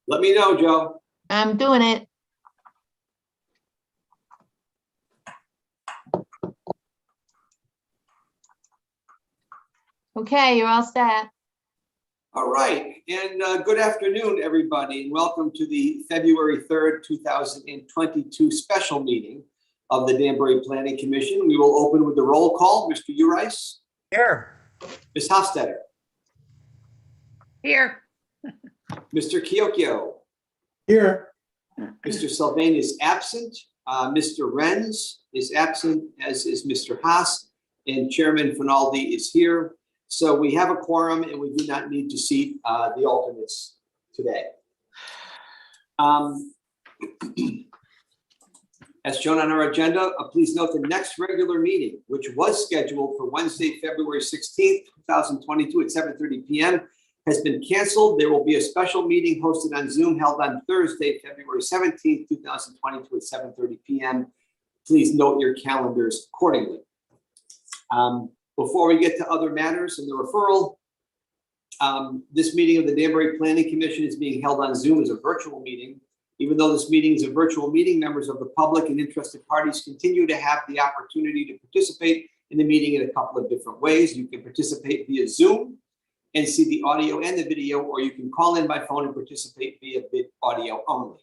Let me know, Joe. I'm doing it. Okay, you're all set. All right, and good afternoon, everybody, and welcome to the February 3rd, 2022 special meeting of the Danbury Planning Commission. We will open with the roll call. Mr. Urice. Here. Ms. Hofstetter. Here. Mr. Chiocchio. Here. Mr. Sylvain is absent. Mr. Renz is absent, as is Mr. Haas, and Chairman Finaldi is here. So we have a quorum and we do not need to seat the alternates today. As shown on our agenda, please note the next regular meeting, which was scheduled for Wednesday, February 16th, 2022 at 7:30 p.m. has been canceled. There will be a special meeting hosted on Zoom held on Thursday, February 17th, 2022 at 7:30 p.m. Please note your calendars accordingly. Before we get to other matters and the referral, this meeting of the Danbury Planning Commission is being held on Zoom as a virtual meeting. Even though this meeting is a virtual meeting, members of the public and interested parties continue to have the opportunity to participate in the meeting in a couple of different ways. You can participate via Zoom and see the audio and the video, or you can call in by phone and participate via audio only.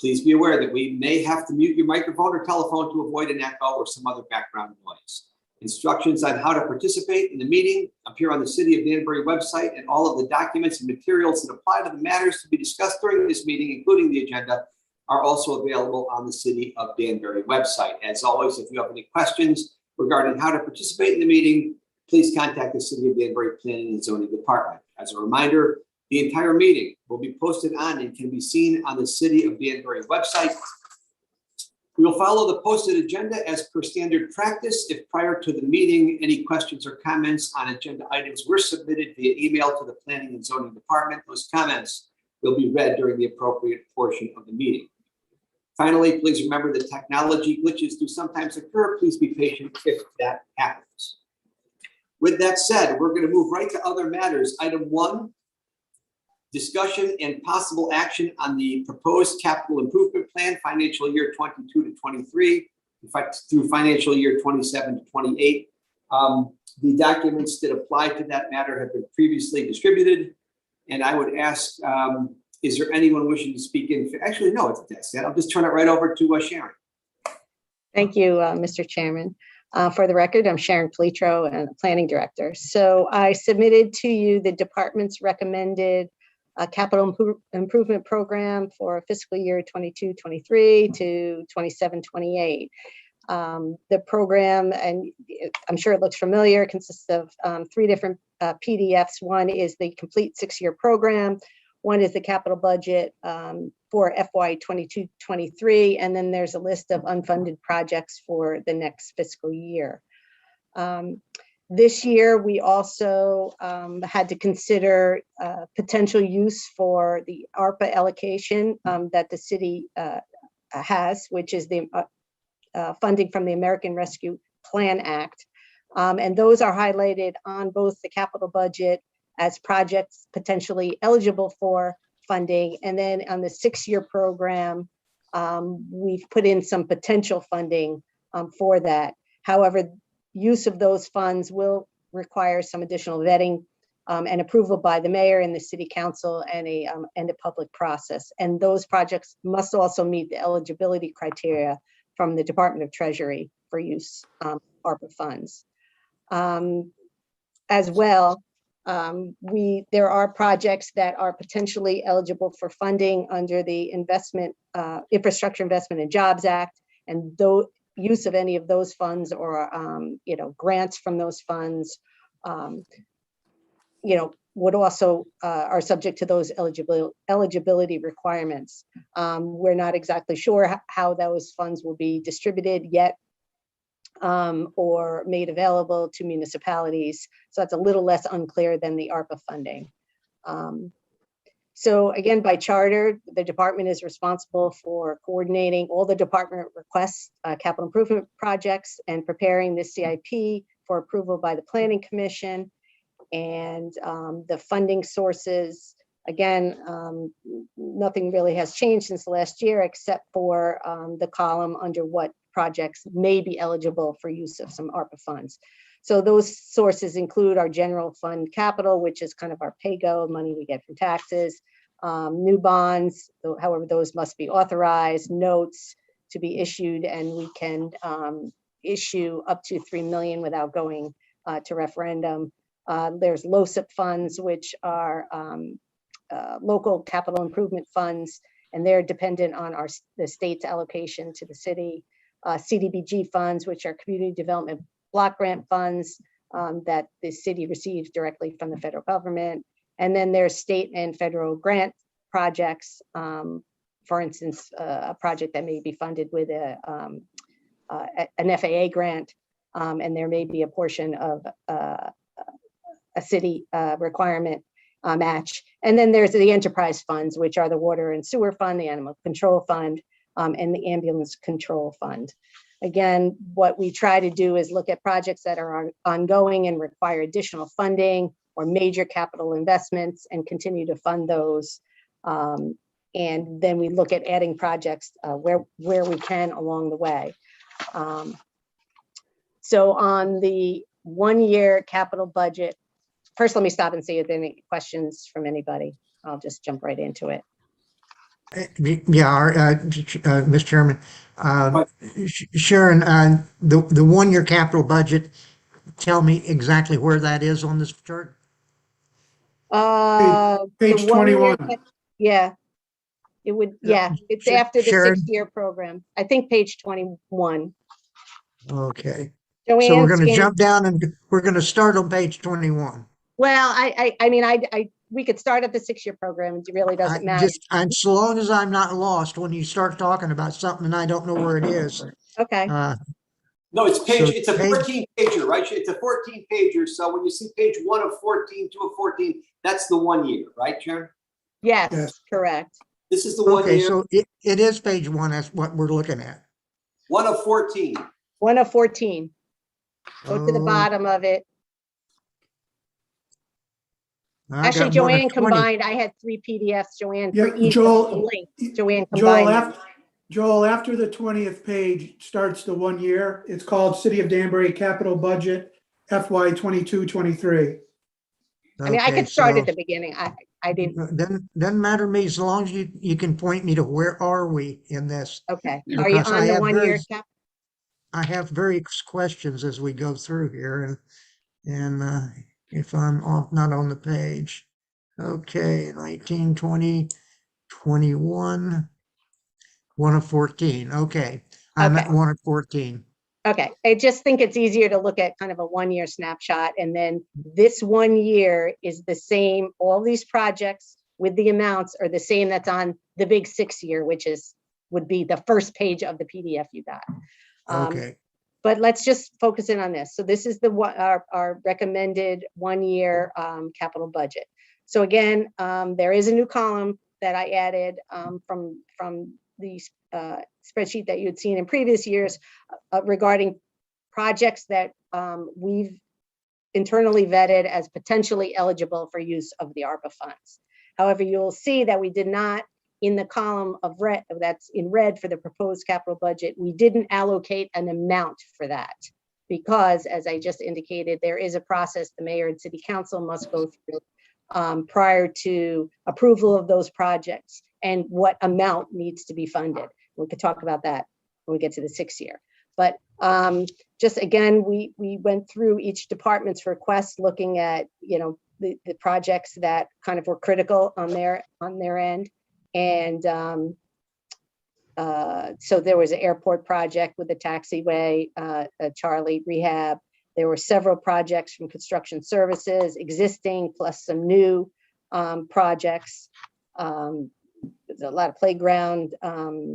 Please be aware that we may have to mute your microphone or telephone to avoid an echo or some other background noise. Instructions on how to participate in the meeting appear on the City of Danbury website, and all of the documents and materials that apply to the matters to be discussed during this meeting, including the agenda, are also available on the City of Danbury website. As always, if you have any questions regarding how to participate in the meeting, please contact the City of Danbury Planning and Zoning Department. As a reminder, the entire meeting will be posted on and can be seen on the City of Danbury website. We will follow the posted agenda as per standard practice. If prior to the meeting, any questions or comments on agenda items were submitted via email to the Planning and Zoning Department, those comments will be read during the appropriate portion of the meeting. Finally, please remember that technology glitches do sometimes occur. Please be patient if that happens. With that said, we're going to move right to other matters. Item 1, discussion and possible action on the proposed capital improvement plan, financial year 22 to 23, in fact, through financial year 27 to 28. The documents that apply to that matter have been previously distributed. And I would ask, is there anyone wishing to speak in? Actually, no, it's a test. I'll just turn it right over to Sharon. Thank you, Mr. Chairman. For the record, I'm Sharon Politro, and Planning Director. So I submitted to you the department's recommended capital improvement program for fiscal year 22-23 to 27-28. The program, and I'm sure it looks familiar, consists of 3 different PDFs. One is the complete 6-year program. One is the capital budget for FY 22-23, and then there's a list of unfunded projects for the next fiscal year. This year, we also had to consider potential use for the ARPA allocation that the city has, which is the funding from the American Rescue Plan Act. And those are highlighted on both the capital budget as projects potentially eligible for funding. And then on the 6-year program, we've put in some potential funding for that. However, use of those funds will require some additional vetting and approval by the mayor and the city council and a public process. And those projects must also meet the eligibility criteria from the Department of Treasury for use ARPA funds. As well, there are projects that are potentially eligible for funding under the Infrastructure Investment and Jobs Act, and though use of any of those funds or grants from those funds would also are subject to those eligibility requirements. We're not exactly sure how those funds will be distributed yet or made available to municipalities, so that's a little less unclear than the ARPA funding. So again, by charter, the department is responsible for coordinating all the department requests, capital improvement projects, and preparing the CIP for approval by the Planning Commission. And the funding sources Again, nothing really has changed since last year, except for the column under what projects may be eligible for use of some ARPA funds. So those sources include our general fund capital, which is kind of our pay-go money we get from taxes, new bonds, however, those must be authorized, notes to be issued, and we can issue up to 3 million without going to referendum. There's LoCIP funds, which are local capital improvement funds, and they're dependent on the state's allocation to the city. CDBG funds, which are community development block grant funds that the city receives directly from the federal government. And then there's state and federal grant projects. For instance, a project that may be funded with an FAA grant, and there may be a portion of a city requirement match. And then there's the enterprise funds, which are the water and sewer fund, the animal control fund, and the ambulance control fund. Again, what we try to do is look at projects that are ongoing and require additional funding or major capital investments and continue to fund those. And then we look at adding projects where we can along the way. So on the 1-year capital budget, first, let me stop and see if there are any questions from anybody. I'll just jump right into it. Yeah, Mr. Chairman, Sharon, the 1-year capital budget, tell me exactly where that is on this chart. Page 21. Yeah, it would. Yeah, it's after the Sharon? 6-year program. I think page 21. Okay, Joanne, so we're going to jump down and we're going to start on page 21. Well, I mean, we could start at the 6-year program. It really doesn't matter. So long as I'm not lost when you start talking about something and I don't know where it is. Okay. No, it's So a 14 pager, right? It's a 14 pager. So when you see page 1 of 14, 2 of 14, that's the 1 year, right, Sharon? Yes, Yes. correct. This is the 1 Okay, year. so it is page 1. That's what we're looking at. 1 of 14. 1 of 14. Go to the Oh, bottom of it. I Actually, got 1 of Joanne 20. combined. I had 3 PDFs, Joanne, Yeah, for each Joel- link. Joanne combined. Joel, after the 20th page starts the 1 year, it's called City of Danbury Capital Budget FY 22-23. I mean, I Okay, could start so at the beginning. I didn't. doesn't matter to me as long as you can point me to where are we in this. Okay. Are you Because I on the have 1-year cap? I have various questions as we go through here, and if I'm not on the page. Okay, 19, 20, 21, 1 of 14. Okay, I'm at Okay. 1 of 14. Okay. I just think it's easier to look at kind of a 1-year snapshot. And then this 1 year is the same. All these projects with the amounts are the same that's on the big 6-year, which would be the first page of the PDF you got. Okay, But let's just focus in on this. So this is our recommended 1-year capital budget. So again, there is a new column that I added from the spreadsheet that you had seen in previous years regarding projects that we've internally vetted as potentially eligible for use of the ARPA funds. However, you'll see that we did not, in the column of red, that's in red for the proposed capital budget, we didn't allocate an amount for that because, as I just indicated, there is a process the mayor and city council must go through prior to approval of those projects and what amount needs to be funded. We could talk about that when we get to the 6-year. But just again, we went through each department's request, looking at the projects that kind of were critical on their end. And so there was an airport project with the taxiway, Charlie rehab. There were several projects from construction services, existing plus some new projects. There's a lot of playground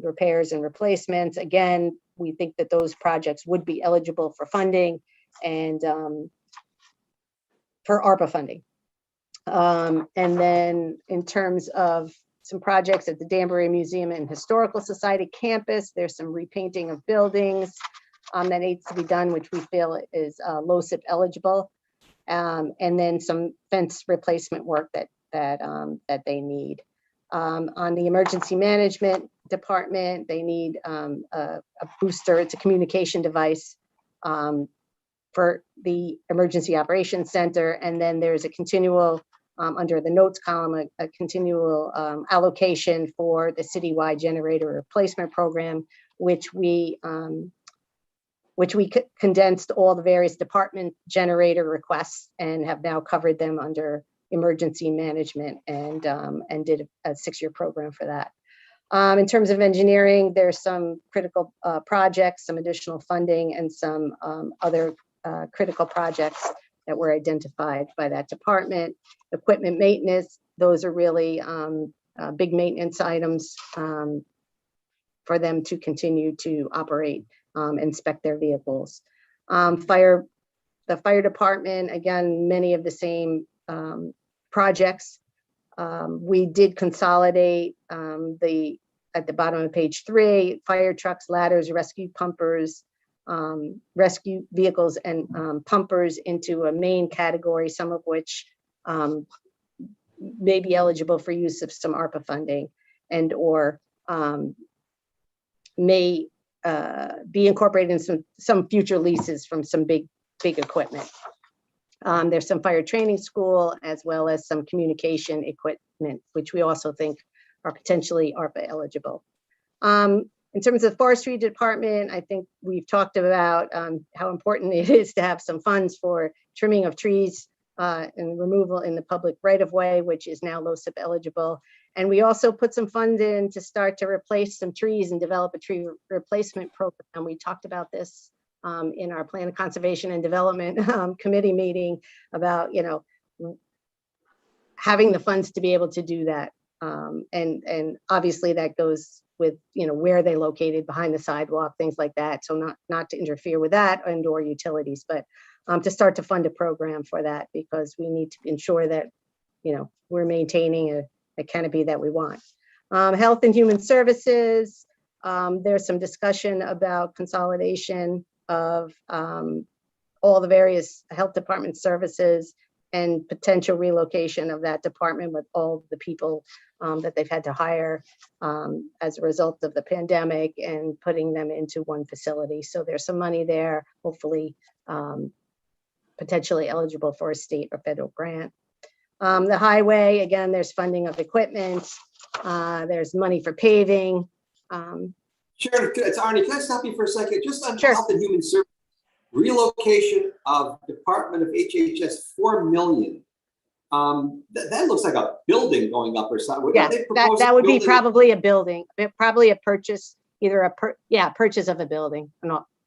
repairs and replacements. Again, we think that those projects would be eligible for funding and for ARPA funding. And then in terms of some projects at the Danbury Museum and Historical Society campus, there's some repainting of buildings that needs to be done, which we feel is LoCIP eligible. And then some fence replacement work that that they need. On the emergency management department, they need a booster. It's a communication device for the emergency operations center. And then there's a continual, under the notes column, a continual allocation for the citywide generator replacement program, which we condensed all the various department generator requests and have now covered them under emergency management and did a 6-year program for that. In terms of engineering, there's some critical projects, some additional funding, and some other critical projects that were identified by that department. Equipment maintenance, those are really big maintenance items for them to continue to operate, inspect their vehicles. The fire department, again, many of the same projects. We did consolidate at the bottom of page 3, fire trucks, ladders, rescue pumpers, rescue vehicles, and pumpers into a main category, some of which may be eligible for use of some ARPA funding and or may be incorporated in some future leases from some big equipment. There's some fire training school as well as some communication equipment, which we also think are potentially ARPA eligible. In terms of the forestry department, I think we've talked about how important it is to have some funds for trimming of trees and removal in the public right-of-way, which is now LOCIP eligible. And we also put some funds in to start to replace some trees and develop a tree replacement program. We talked about this in our Plan of Conservation and Development committee meeting about, having the funds to be able to do that. And obviously that goes with, where they located behind the sidewalk, things like that. So not to interfere with that and or utilities, but to start to fund a program for that, because we need to ensure that, we're maintaining a canopy that we want. Health and Human Services, there's some discussion about consolidation of all the various health department services and potential relocation of that department with all the people that they've had to hire as a result of the pandemic and putting them into one facility. So there's some money there, hopefully potentially eligible for a state or federal grant. The highway, again, there's funding of equipment. There's money for paving. Sharon, it's Arnie. Can I stop you for a second? Just on Sure. Health and Human Services, relocation of Department of HHS, $4 million. That looks like a building going up or something. Yeah, that would be building? probably a building, probably a purchase, either purchase of a building,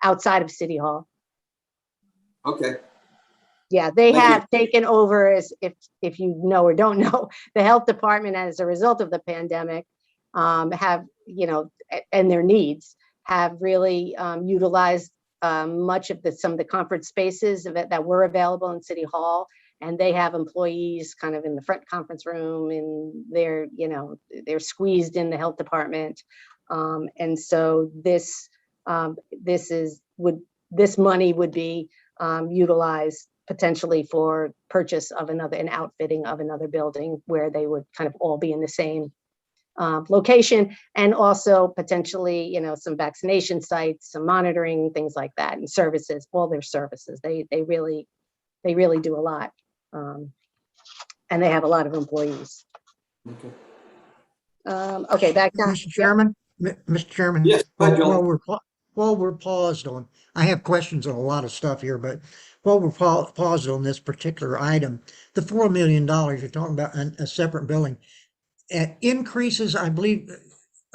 outside of City Hall. Okay. Yeah, they Thank have taken over, as if you know or don't know, the health department as a result of the pandemic, have, and their needs have really utilized much of some of the conference spaces that were available in City Hall. And they have employees kind of in the front conference room, and they're squeezed in the health department. And so this money would be utilized potentially for purchase of an outfitting of another building where they would kind of all be in the same location, and also potentially, some vaccination sites, some monitoring, things like that, and services, all their services. They really do a lot. And they have a lot of employees. Okay. Okay, back down. Mr. Chairman, Mr. Chairman. Yes, go ahead, Joel. While we're paused on, I have questions on a lot of stuff here, but while we're paused on this particular item, the $4 million you're talking about a separate building, increases, I believe,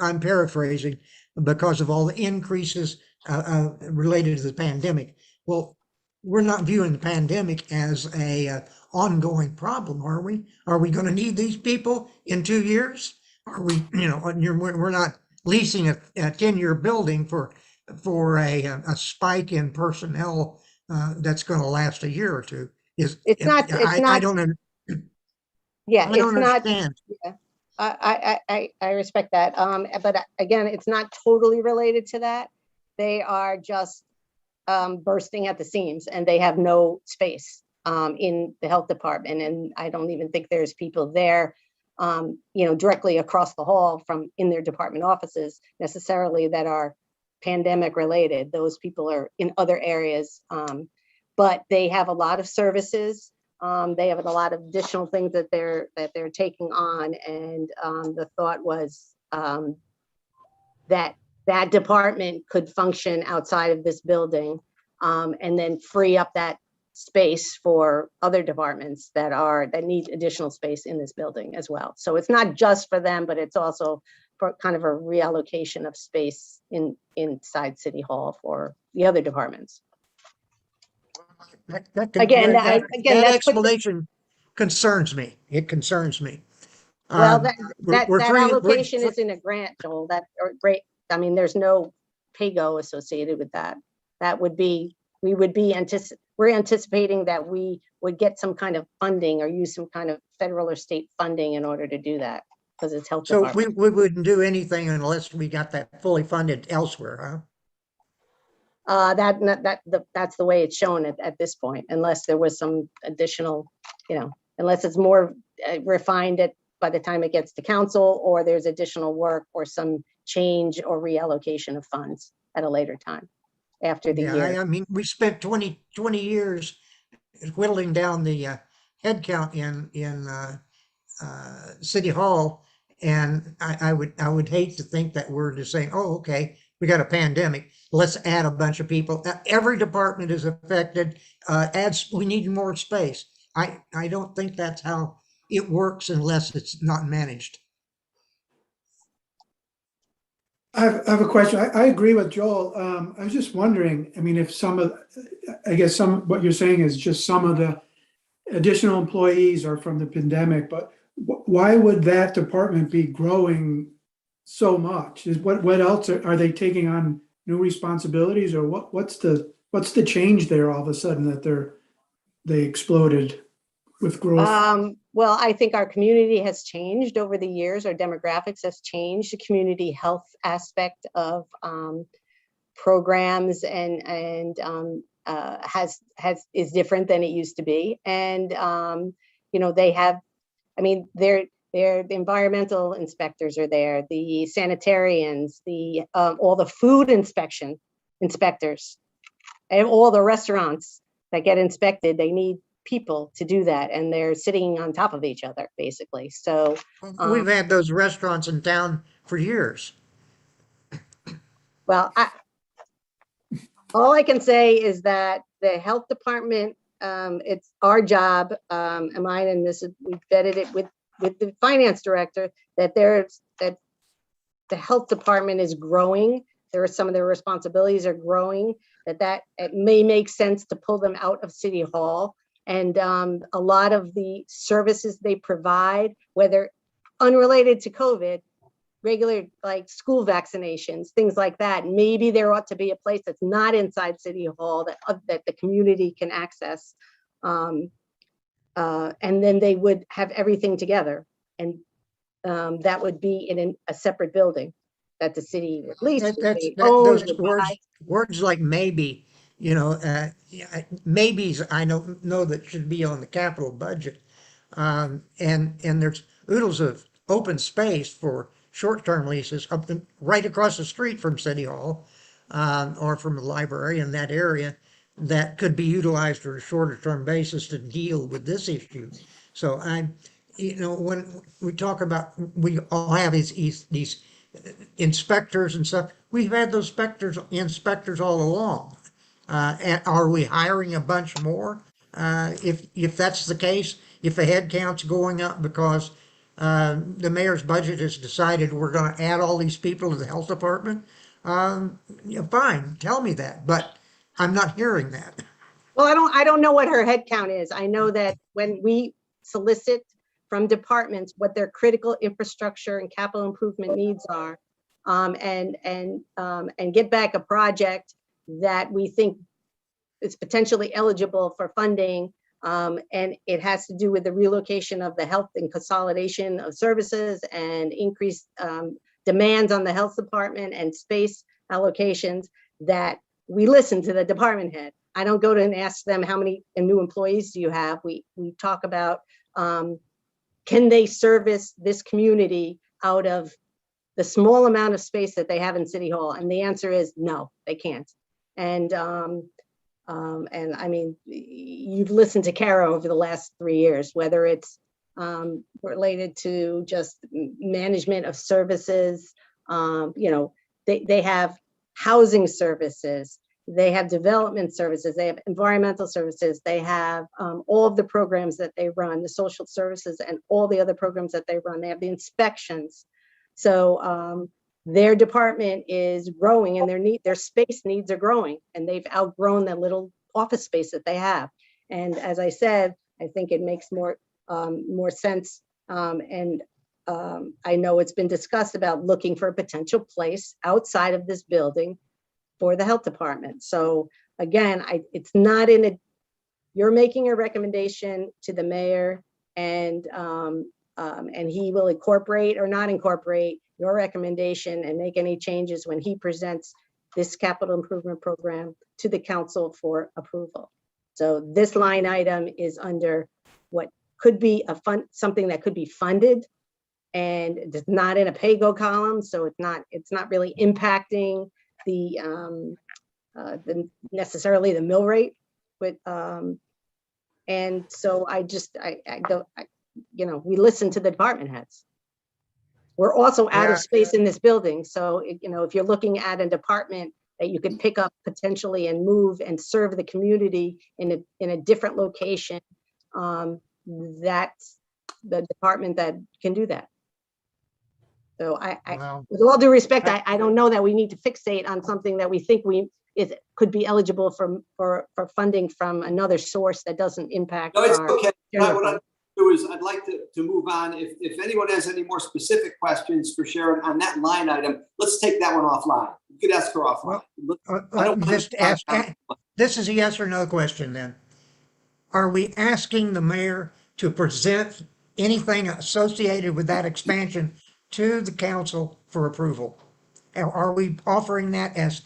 I'm paraphrasing, because of all the increases related to the pandemic. Well, we're not viewing the pandemic as a ongoing problem, are we? Are we going to need these people in 2 years? Are we, we're not leasing a 10-year building for a spike in personnel that's going to last a year or two. I don't understand. Yeah, I respect that. But again, it's not totally related to that. They are just bursting at the seams, and they have no space. in the health department. And I don't even think there's people there, directly across the hall from in their department offices necessarily that are pandemic related. Those people are in other areas, but they have a lot of services. They have a lot of additional things that they're taking on. And the thought was that department could function outside of this building, and then free up that space for other departments that need additional space in this building as well. So it's not just for them, but it's also for kind of a reallocation of space inside City Hall for the other departments. Again, that that's explanation concerns me. It concerns me. Well, We're that free- allocation is in a grant, Joel. Great. I mean, there's no pay-go associated with that. We're anticipating that we would get some kind of funding or use some kind of federal or state funding in order to do that, because it's health So department. we wouldn't do anything unless we got that fully funded elsewhere, huh? That's the way it's shown at this point, unless there was some additional, unless it's more refined by the time it gets to council, or there's additional work or some change or reallocation of funds at a later time after the year. I mean, we spent 20 years whittling down the head count in City Hall. And I would hate to think that we're just saying, oh, okay, we got a pandemic, let's add a bunch of people. Every department is affected. We need more space. I don't think that's how it works unless it's not managed. I have a question. I agree with Joel. I was just wondering, I mean, if what you're saying is just some of the additional employees are from the pandemic, but why would that department be growing so much? What else are they taking on new responsibilities, or what's the change there all of a sudden that they exploded with growth? Well, I think our community has changed over the years. Our demographics has changed. The community health aspect of programs and is different than it used to be. And they have, I mean, the environmental inspectors are there, the sanitarians, all the food inspectors, and all the restaurants that get inspected. They need people to do that, and they're sitting on top of each other basically. So We've had those restaurants in town for years. well, all I can say is that the health department, it's our job, and mine, and we vetted it with the finance director, that the health department is growing. There are some of their responsibilities are growing, that it may make sense to pull them out of City Hall. And a lot of the services they provide, whether unrelated to COVID, regular like school vaccinations, things like that, maybe there ought to be a place that's not inside City Hall that the community can access. And then they would have everything together. And that would be in a separate building that the city at least Those words like maybe, maybes, I don't know that should be on the capital budget. And there's oodles of open space for short-term leases right across the street from City Hall, or from the library in that area, that could be utilized for a shorter-term basis to deal with this issue. So when we talk about, we all have these inspectors and stuff, we've had those inspectors all along. And are we hiring a bunch more? If that's the case, if the head count's going up because the mayor's budget has decided we're going to add all these people to the health department, fine, tell me that, but I'm not hearing that. Well, I don't know what her head count is. I know that when we solicit from departments what their critical infrastructure and capital improvement needs are, and get back a project that we think is potentially eligible for funding, and it has to do with the relocation of the health and consolidation of services and increased demands on the health department and space allocations, that we listen to the department head. I don't go to and ask them how many new employees do you have. We talk about, can they service this community out of the small amount of space that they have in City Hall? And the answer is no, they can't. And I mean, you've listened to Kara over the last 3 years, whether it's related to just management of services, you know, they have housing services, they have development services, they have environmental services, they have all of the programs that they run, the social services and all the other programs that they run. They have the inspections. So their department is growing and their space needs are growing, and they've outgrown that little office space that they have. And as I said, I think it makes more sense. I know it's been discussed about looking for a potential place outside of this building for the health department. So again, it's not in a, you're making a recommendation to the mayor, and he will incorporate or not incorporate your recommendation and make any changes when he presents this capital improvement program to the council for approval. So this line item is under what could be something that could be funded, and it's not in a pay-go column, so it's not really impacting the necessarily the mill rate. But and so I don't, you know, we listen to the department heads. We're also out of space in this building, so you know, if you're looking at a department that you could pick up potentially and move and serve the community in a different location, that's the department that can do that. So Well, with all due respect, I don't know that we need to fixate on something that we think could be eligible for funding from another source that doesn't impact. No, it's our okay. general What fund. I do is I'd like to move on. If anyone has any more specific questions for Sharon on that line item, let's take that one offline. You could ask her offline. let me just ask, this is a yes or no question then. Are we asking the mayor to present anything associated with that expansion to the council for approval? Are we offering that as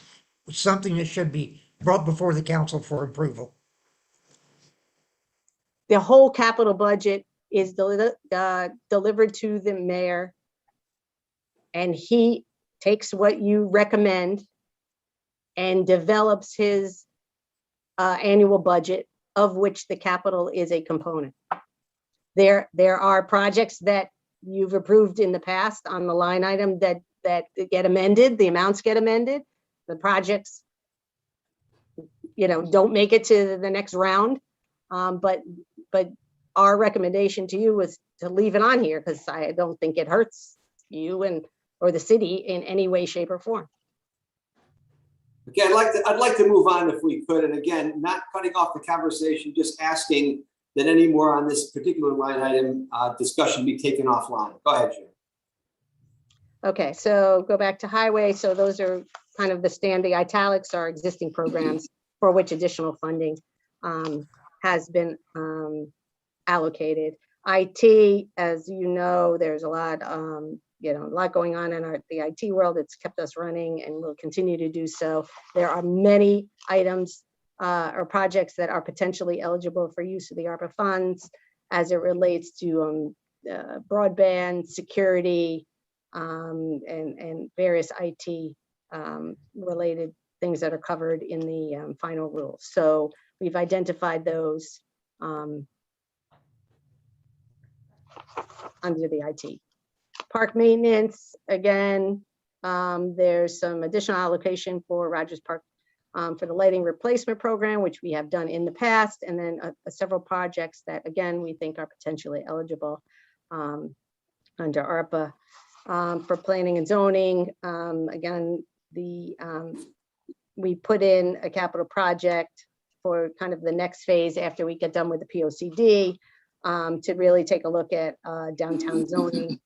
something that should be brought before the council for approval? The whole capital budget is delivered to the mayor, and he takes what you recommend and develops his annual budget, of which the capital is a component. There are projects that you've approved in the past on the line item that get amended, the amounts get amended, the projects, you know, don't make it to the next round. But our recommendation to you was to leave it on here, because I don't think it hurts you or the city in any way, shape, or form. Okay, I'd like to move on if we could. And again, not cutting off the conversation, just asking that any more on this particular line item discussion be taken offline. Go ahead, Sharon. Okay, so go back to highway. So those are kind of the italics are existing programs for which additional funding has been allocated. IT, as you know, there's a lot, you know, a lot going on in the IT world. It's kept us running and will continue to do so. There are many items or projects that are potentially eligible for use of the ARPA funds as it relates to broadband, security, and various IT related things that are covered in the final rules. So we've identified those under the IT. Park maintenance, again, there's some additional allocation for Rogers Park for the lighting replacement program, which we have done in the past, and then several projects that, again, we think are potentially eligible under ARPA. For planning and zoning, again, we put in a capital project for kind of the next phase after we get done with the POCD to really take a look at downtown zoning.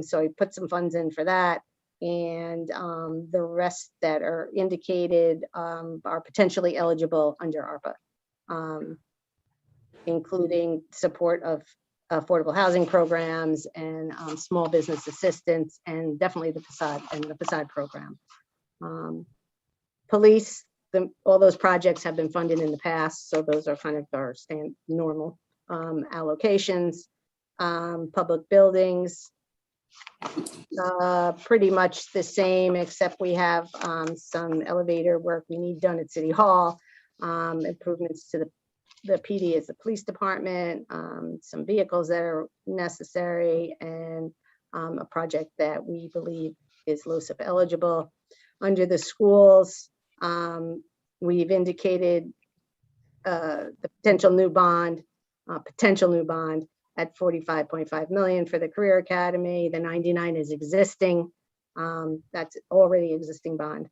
So we put some funds in for that, and the rest that are indicated are potentially eligible under ARPA, including support of affordable housing programs and small business assistance, and definitely the facade program. Police, all those projects have been funded in the past, so those are kind of our normal allocations. Public buildings, pretty much the same, except we have some elevator work we need done at City Hall, improvements to the PD as the police department, some vehicles that are necessary, and a project that we believe is LoCIP eligible. Under the schools, we've indicated the potential new bond at 45.5 million for the Career Academy. The 99 is existing. That's already existing bond.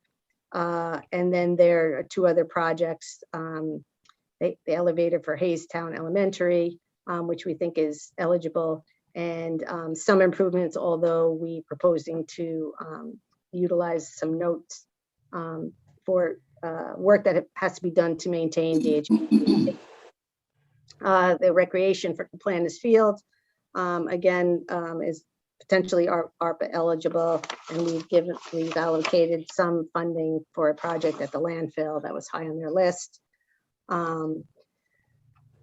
And then there are two other projects. The elevator for Haystown Elementary, which we think is eligible, and some improvements, although we proposing to utilize some notes for work that has to be done to maintain DH. The recreation for Plantis Field, again, is potentially ARPA eligible, and we've allocated some funding for a project at the landfill that was high on their list.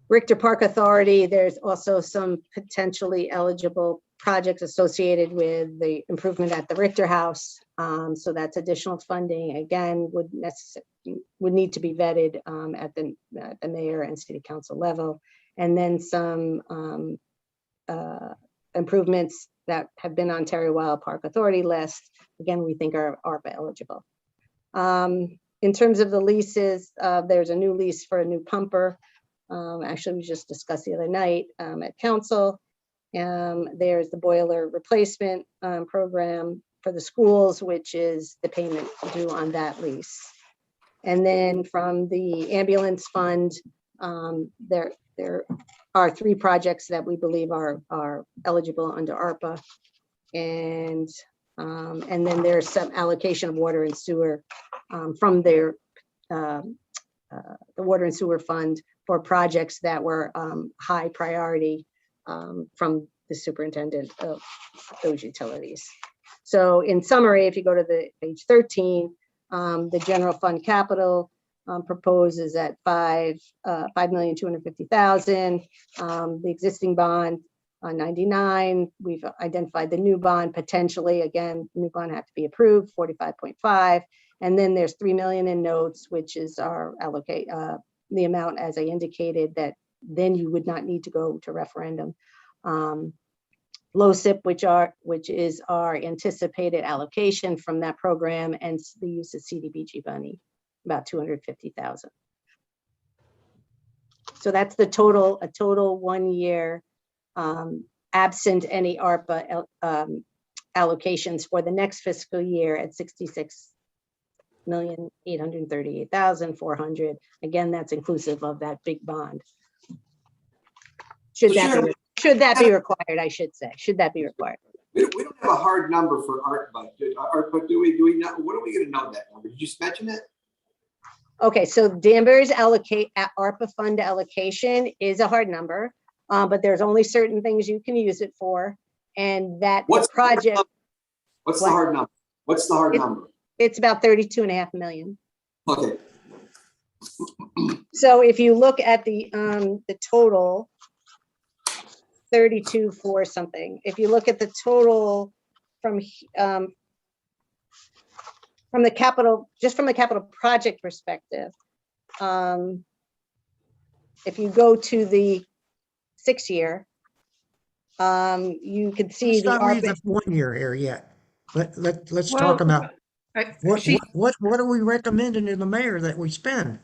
Richter Park Authority, there's also some potentially eligible projects associated with the improvement at the Richter House. So that's additional funding, again, would need to be vetted at the mayor and city council level. And then some improvements that have been on Ontario Wild Park Authority list, again, we think are ARPA eligible. In terms of the leases, there's a new lease for a new pumper. Actually, we just discussed the other night at council. There's the boiler replacement program for the schools, which is the payment due on that lease. And then from the ambulance fund, there are three projects that we believe are eligible under ARPA. And then there's some allocation of water and sewer from their the water and sewer fund for projects that were high priority from the superintendent of those utilities. So in summary, if you go to the page 13, the general fund capital proposes at $5,250,000. The existing bond on 99, we've identified the new bond potentially, again, new bond have to be approved, 45.5. And then there's 3 million in notes, which is our allocate, the amount as I indicated that then you would not need to go to referendum. LoCIP, which is our anticipated allocation from that program, and the use of CDBG money, about 250,000. So that's the total, a total 1 year, absent any ARPA allocations for the next fiscal year at 66,838,400. Again, that's inclusive of that big bond. Should that be required, I should say. Should that be required? We don't have a hard number for ARPA. ARPA, do we know? What are we going to know that number? Did you just mention it? Okay, so Danbury's ARPA fund allocation is a hard number, but there's only certain things you can use it for, and that project. What's the hard number? What's the hard number? It's about 32.5 million. Okay. So if you look at the total, 32.4 something. If you look at the total from the capital, just from the capital project perspective, if you go to the 6 year, you can see Let's the not read ARPA. the 1 year here yet. Let's Well, talk about what she- are we recommending to the mayor that we spend?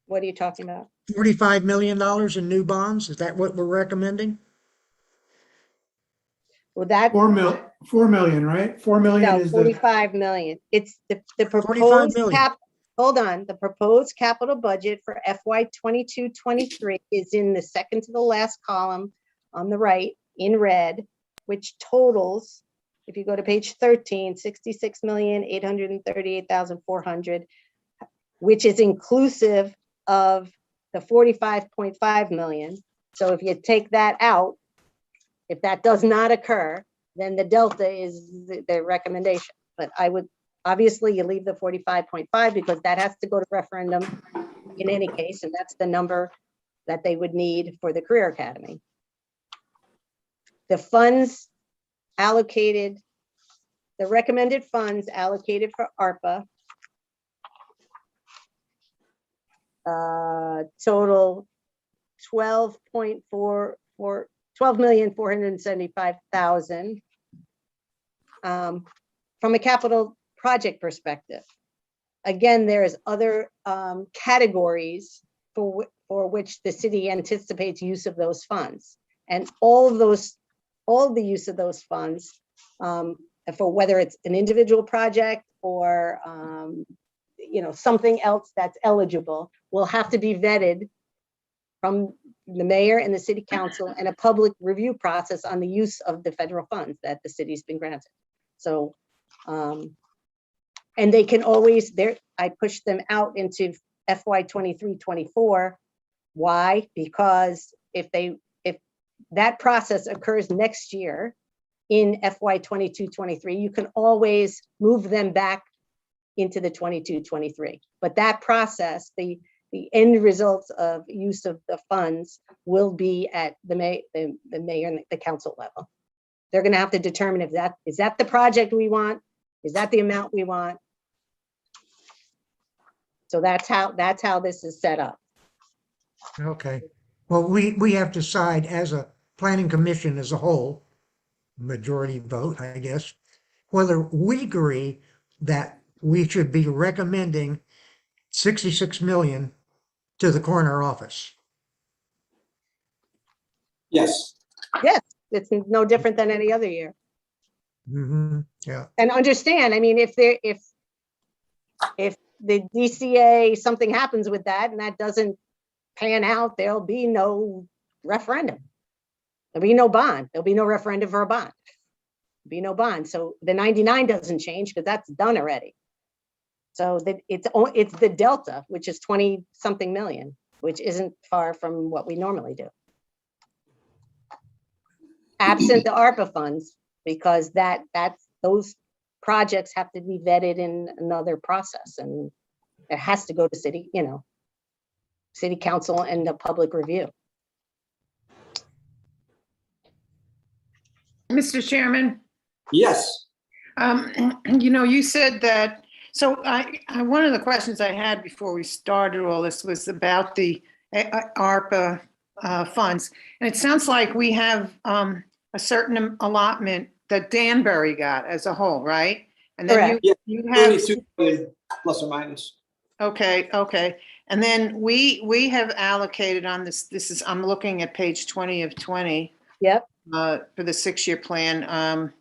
What are you talking about? $45 million in new bonds? Is that what we're recommending? Well, that 4 million, right? 4 million no, is the, 45 million. It's the 45 proposed million. hold on. The proposed capital budget for FY 22-23 is in the second to the last column on the right in red, which totals, if you go to page 13, 66,838,400, which is inclusive of the 45.5 million. So if you take that out, if that does not occur, then the delta is the recommendation. But I would Obviously, you leave the 45.5 because that has to go to referendum in any case, and that's the number that they would need for the Career Academy. The funds allocated, the recommended funds allocated for ARPA total 12,475,000 from a capital project perspective. Again, there's other categories for which the city anticipates use of those funds, and all the use of those funds for whether it's an individual project or something else that's eligible will have to be vetted from the mayor and the city council and a public review process on the use of the federal funds that the city's been granted. So, and they can always, I push them out into FY 23-24. Why? Because if that process occurs next year in FY 22-23, you can always move them back into the 22-23. But that process, the end results of use of the funds will be at the mayor and the council level. They're going to have to determine if is that the project we want? Is that the amount we want? So that's how this is set up. Okay. Well, we have to decide as a planning commission as a whole, majority vote, I guess, whether we agree that we should be recommending 66 million to the corner office. Yes. Yes, it's no different than any other year. Yeah. And understand, I mean, if the DCA, something happens with that and that doesn't pan out, there'll be no referendum. There'll be no bond. There'll be no referendum for a bond. There'll be no bond. So the 99 doesn't change because that's done already. So that it's the delta, which is 20 something million, which isn't far from what we normally do. Absent the ARPA funds, because those projects have to be vetted in another process, and it has to go to city council and the public review. Mr. Chairman, Yes. you said that, so one of the questions I had before we started all this was about the ARPA funds. And it sounds like we have a certain allotment that Danbury got as a whole, right? And then you have 32 million plus or minus. Okay. And then we have allocated on this is, I'm looking at page 20 of 20. Yep. For the 6-year plan,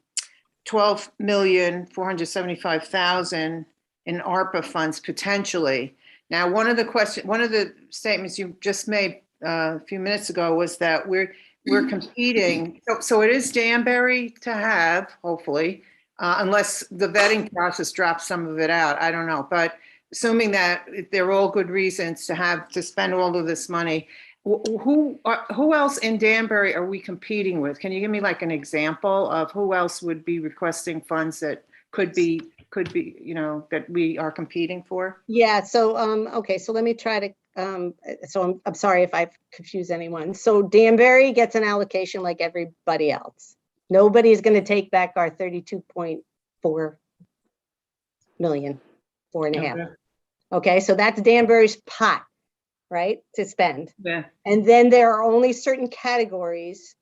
12,475,000 in ARPA funds potentially. Now, one of the statements you just made a few minutes ago was that we're competing. So it is Danbury to have, hopefully, unless the vetting process drops some of it out. I don't know, but assuming that they're all good reasons to spend all of this money. Who else in Danbury are we competing with? Can you give me like an example of who else would be requesting funds that could be, that we are competing for? Yeah, so, okay, so let me try to, so I'm sorry if I've confused anyone. So Danbury gets an allocation like everybody else. Nobody's going to take back our 32.4 million, 4.5. Okay, so that's Danbury's pot, right, to spend. Yeah. And then there are only certain categories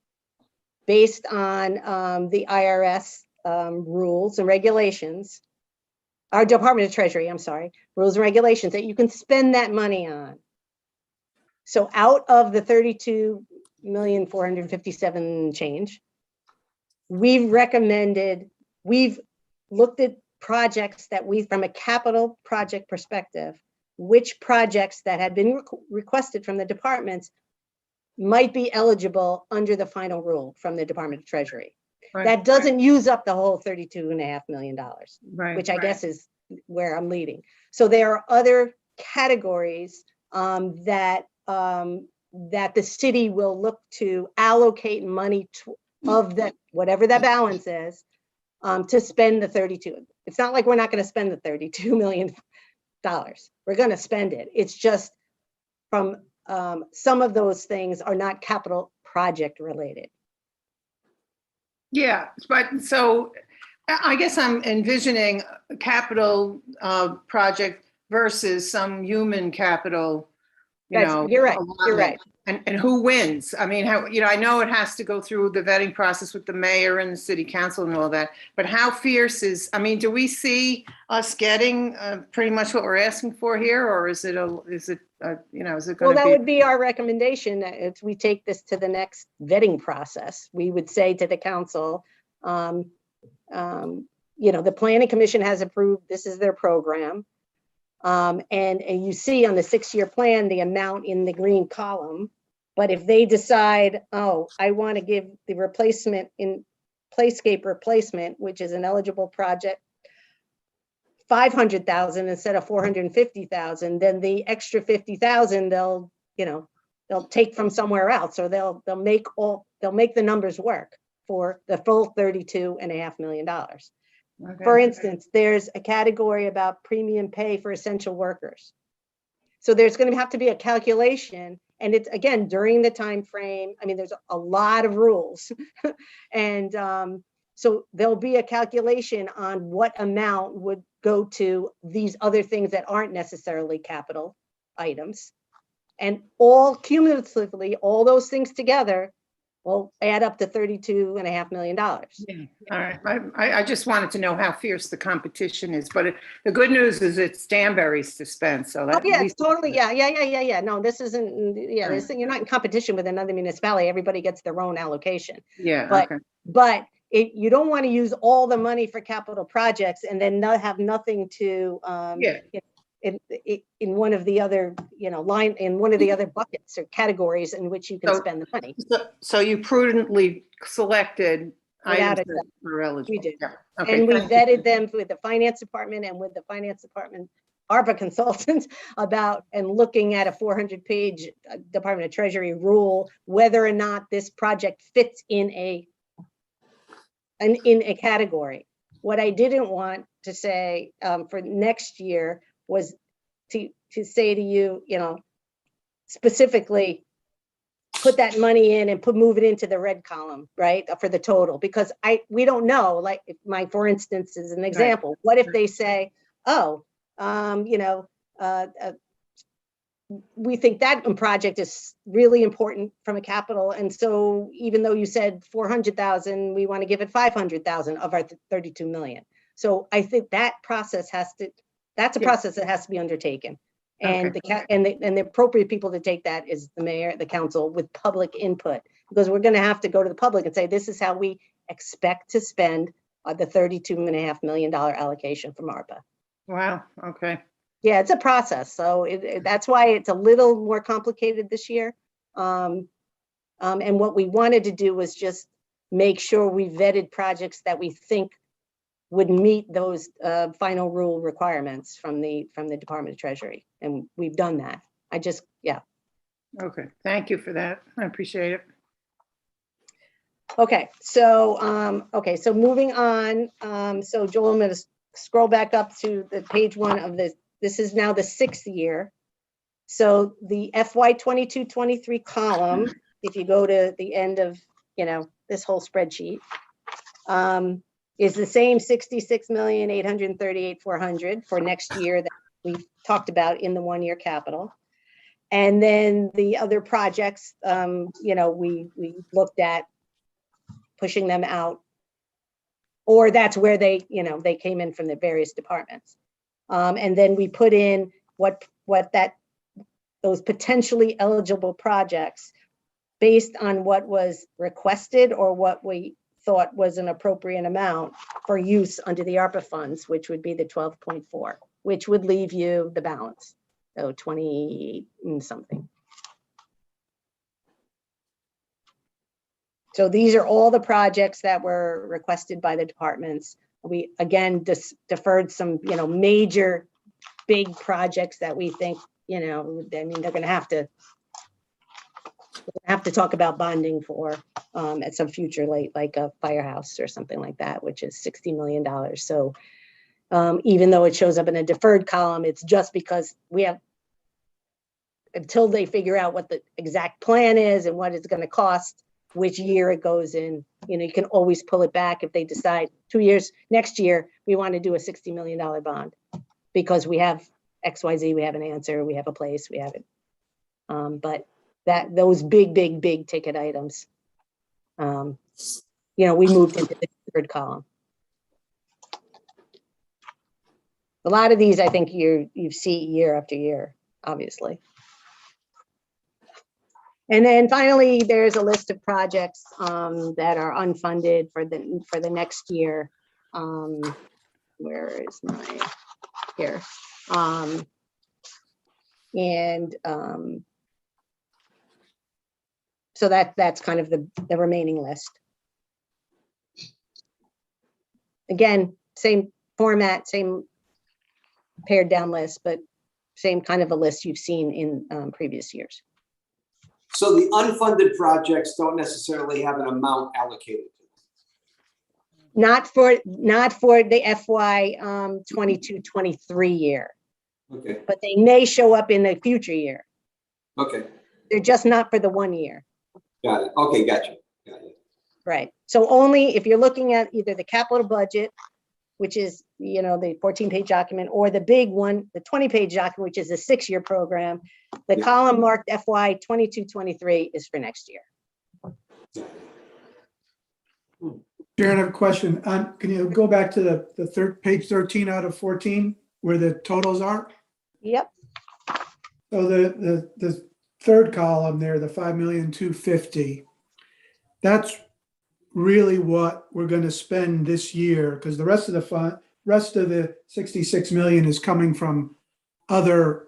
based on the IRS rules and regulations, our Department of Treasury, I'm sorry, rules and regulations that you can spend that money on. So out of the 32,457,000 change, we've looked at projects that from a capital project perspective, which projects that had been requested from the departments might be eligible under the final rule from the Department of Treasury. Right. That doesn't use up the whole $32.5 million, right, which I guess is where I'm leading. So there are other categories that the city will look to allocate money of that, whatever that balance is, to spend the 32. It's not like we're not going to spend the $32 million. We're going to spend it. It's just from some of those things are not capital project related. Yeah, but so I guess I'm envisioning a capital project versus some human capital, You're right. You're right. And who wins? I mean, how, I know it has to go through the vetting process with the mayor and the city council and all that, but how fierce is, do we see us getting pretty much what we're asking for here, or is it going Well, to that be? would be our recommendation. If we take this to the next vetting process, we would say to the council, the planning commission has approved, this is their program. And you see on the 6-year plan, the amount in the green column. But if they decide, oh, I want to give the replacement in playscape replacement, which is an eligible project, 500,000 instead of 450,000, then the extra 50,000 they'll take from somewhere else, or they'll make the numbers work for the full $32.5 million. Okay. For instance, there's a category about premium pay for essential workers. So there's going to have to be a calculation, and it's again during the time frame. There's a lot of rules, and so there'll be a calculation on what amount would go to these other things that aren't necessarily capital items, and all cumulatively, all those things together will add up to $32.5 million. Yeah. All right. I just wanted to know how fierce the competition is, but the good news is it's Danbury's to spend. So that. Oh, yeah, totally. Yeah. No, this isn't, you're not in competition with another municipality. Everybody gets their own allocation. Yeah. But you don't want to use all the money for capital projects and then not have nothing to, in one of the other, in one of the other buckets or categories in which you can spend the money. So you prudently selected items that are eligible. We did. Yeah. Okay, and we vetted them with the finance department and with the finance department ARPA consultants about and looking at a 400-page Department of Treasury rule, whether or not this project fits in a category. What I didn't want to say for next year was to say to you, specifically put that money in and move it into the red column, right, for the total, because we don't know. Like for instance, is an example. Right. What if they say, oh, we think that project is really important from a capital, and so even though you said 400,000, we want to give it 500,000 of our 32 million. So I think that process that's a process that has to be undertaken. And the appropriate people to take that is the mayor, the council, with public input, because we're going to have to go to the public and say, this is how we expect to spend the $32.5 million allocation from ARPA. Wow. Okay. Yeah, it's a process. So that's why it's a little more complicated this year. And what we wanted to do was just make sure we vetted projects that we think would meet those final rule requirements from the Department of Treasury. And we've done that. Okay. Thank you for that. I appreciate it. Okay. So, so moving on. So Joel, I'm going to scroll back up to the page 1 of this. This is now the 6th year. So the FY 22-23 column, if you go to the end of, this whole spreadsheet, is the same 66,838,400 for next year that we talked about in the 1-year capital. And then the other projects, we looked at pushing them out, or that's where they came in from the various departments. And then we put in those potentially eligible projects based on what was requested or what we thought was an appropriate amount for use under the ARPA funds, which would be the 12.4, which would leave you the balance, so 20 something. So these are all the projects that were requested by the departments. We again deferred some, major big projects that we think, they're going to have to talk about bonding for at some future late, like a firehouse or something like that, which is $60 million. So, Even though it shows up in a deferred column, it's just because we have, until they figure out what the exact plan is and what it's going to cost, which year it goes in, you can always pull it back if they decide 2 years, next year, we want to do a $60 million bond because we have XYZ, we have an answer, we have a place, we have it. But those big ticket items, we moved into the third column. A lot of these, I think you see year after year, obviously. And then finally, there's a list of projects that are unfunded for the next year. Where is my, here. So that's kind of the remaining list. Again, same format, same pared down list, but same kind of a list you've seen in previous years. So the unfunded projects don't necessarily have an amount allocated to them. Not for the FY 22-23 year, Okay, but they may show up in the future year. okay, They're just not for the 1 year. got it. Okay, gotcha. Got it. Right. So only if you're looking at either the capital budget, which is, the 14-page document, or the big one, the 20-page document, which is a 6-year program, the Yeah. column marked FY 22-23 is for next year. Sharon, I have a question. Can you go back to the page 13 out of 14 where the totals are? Yep. So the third column there, the 5,250,000, that's really what we're going to spend this year, because the rest of the 66 million is coming from other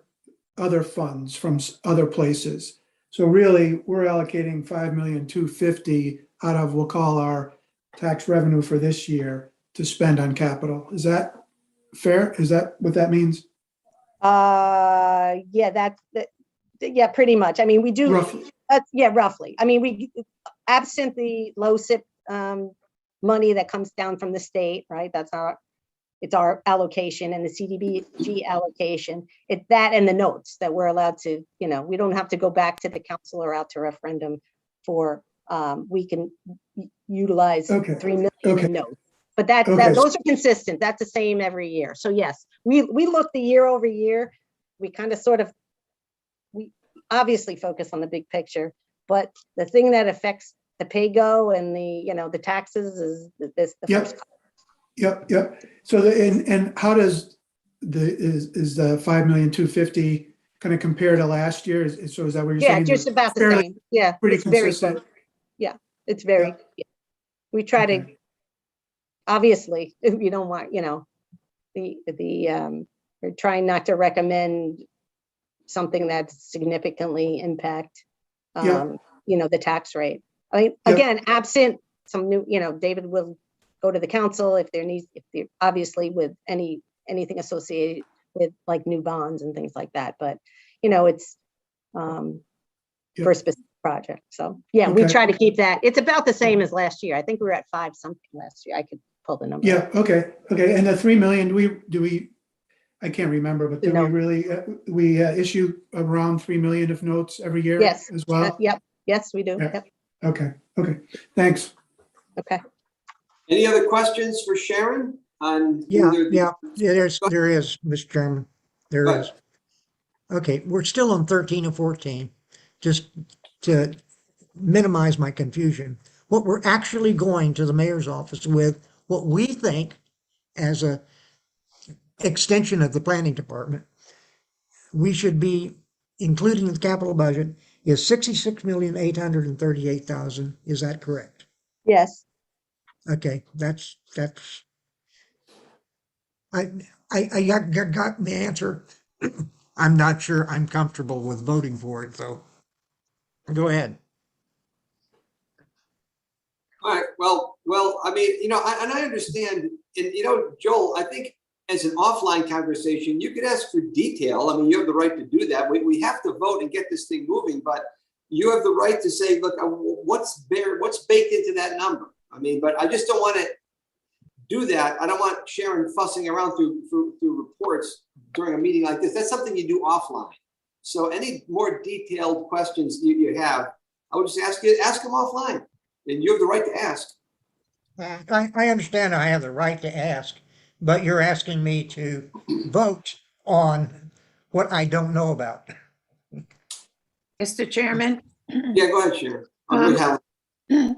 funds from other places. So really, we're allocating 5,250,000 out of, we'll call our tax revenue for this year to spend on capital. Is that fair? Is that what that means? Yeah, yeah, pretty much. I mean, we do. Roughly. Yeah, roughly. I mean, we, absent the low SIP money that comes down from the state, right? It's our allocation, and the CDBG allocation. It's that and the notes that we're allowed to, we don't have to go back to the council or out to referendum for, we can utilize Okay. 3 million Okay. in notes. But Okay. those are consistent. That's the same every year. So yes, we look the year over year. We kind of we obviously focus on the big picture, but the thing that affects the pay-go and the taxes is the Yep. first. Yep. So and how does is the 5,250,000 kind of compare to last year? So is that what you're Yeah, saying? just about the Fairly- same. Yeah, Pretty it's very consistent. close. Yeah, it's very. Yeah. Yeah. We try to, Okay. obviously, if you don't want, we're trying not to recommend something that significantly impact, Yeah. the tax rate. I mean, Yeah. again, absent some new, David will go to the council if there obviously with anything associated with like new bonds and things like that. But, it's Yeah. for a specific project. So yeah, we Okay. try to keep that. It's about the same as last year. I think we were at 5 something last year. I could pull the number. Yeah. Okay. And the 3 million, do we? I can't remember, but do No. we really issue around 3 million of notes every year? Yes. As well. Yep. Yes, we do. Yeah. Yep. Okay. Thanks. Okay. Any other questions for Sharon on? Yeah, either the- yeah, there is, Mr. Chairman, there Go is. ahead. Okay, we're still on 13 and 14, just to minimize my confusion. What we're actually going to the mayor's office with, what we think as a extension of the planning department, we should be including in the capital budget is 66,838,000. Is that correct? Yes. Okay, that's I got the answer. I'm not sure I'm comfortable with voting for it, so go ahead. All right, well, I mean, and I understand, and Joel, I think as an offline conversation, you could ask for detail. I mean, you have the right to do that. We have to vote and get this thing moving, but you have the right to say, look, what's baked into that number? I mean, but I just don't want to do that. I don't want Sharon fussing around through reports during a meeting like this. That's something you do offline. So any more detailed questions you have, I would just ask them offline, and you have the right to ask. I understand I have the right to ask, but you're asking me to vote on what I don't know about. Mr. Chairman, Yeah, go ahead, Sharon.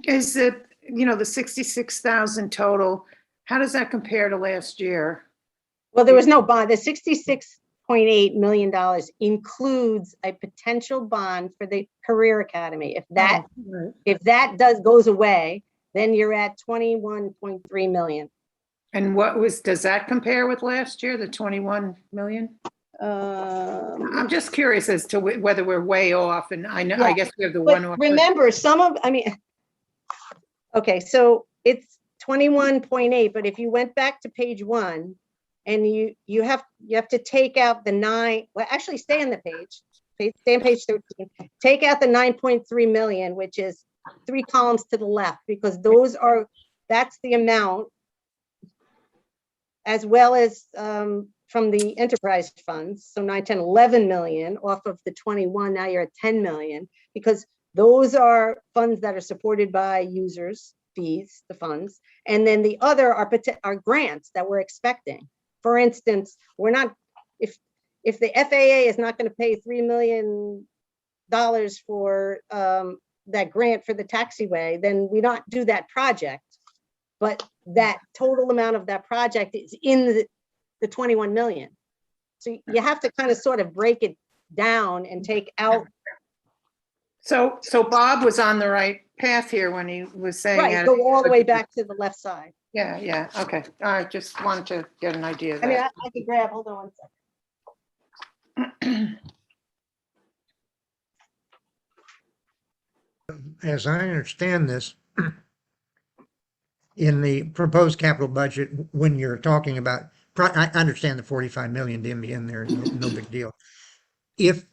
is it, the 66,000 total, how does that compare to last year? Well, there was no bond. The $66.8 million includes a potential bond for the Career Academy. If that goes away, then you're at 21.3 million. And does that compare with last year, the 21 million? I'm just curious as to whether we're way off, and I know, Yeah, I guess we have the but one-off. remember, okay, so it's 21.8, but if you went back to page 1 and you have to take out the 9, well, actually stay on the stay on page 13, take out the 9.3 million, which is 3 columns to the left, because that's the amount, as well as from the enterprise funds. So 9, 10, 11 million off of the 21, now you're at 10 million, because those are funds that are supported by users' fees, the funds. And then the other are grants that we're expecting. For instance, if the FAA is not going to pay $3 million for that grant for the taxiway, then we not do that project. But that total amount of that project is in the 21 million. So you have to kind of sort of break it down and take out. So Bob was on the right path here when he was saying. Right, go all the way back to the left side. Yeah, okay. I just wanted to get an idea of I mean, that. I could grab, hold on 1 second. As I understand this, in the proposed capital budget, when you're talking about, I understand the 45 million didn't be in there, no big deal. If,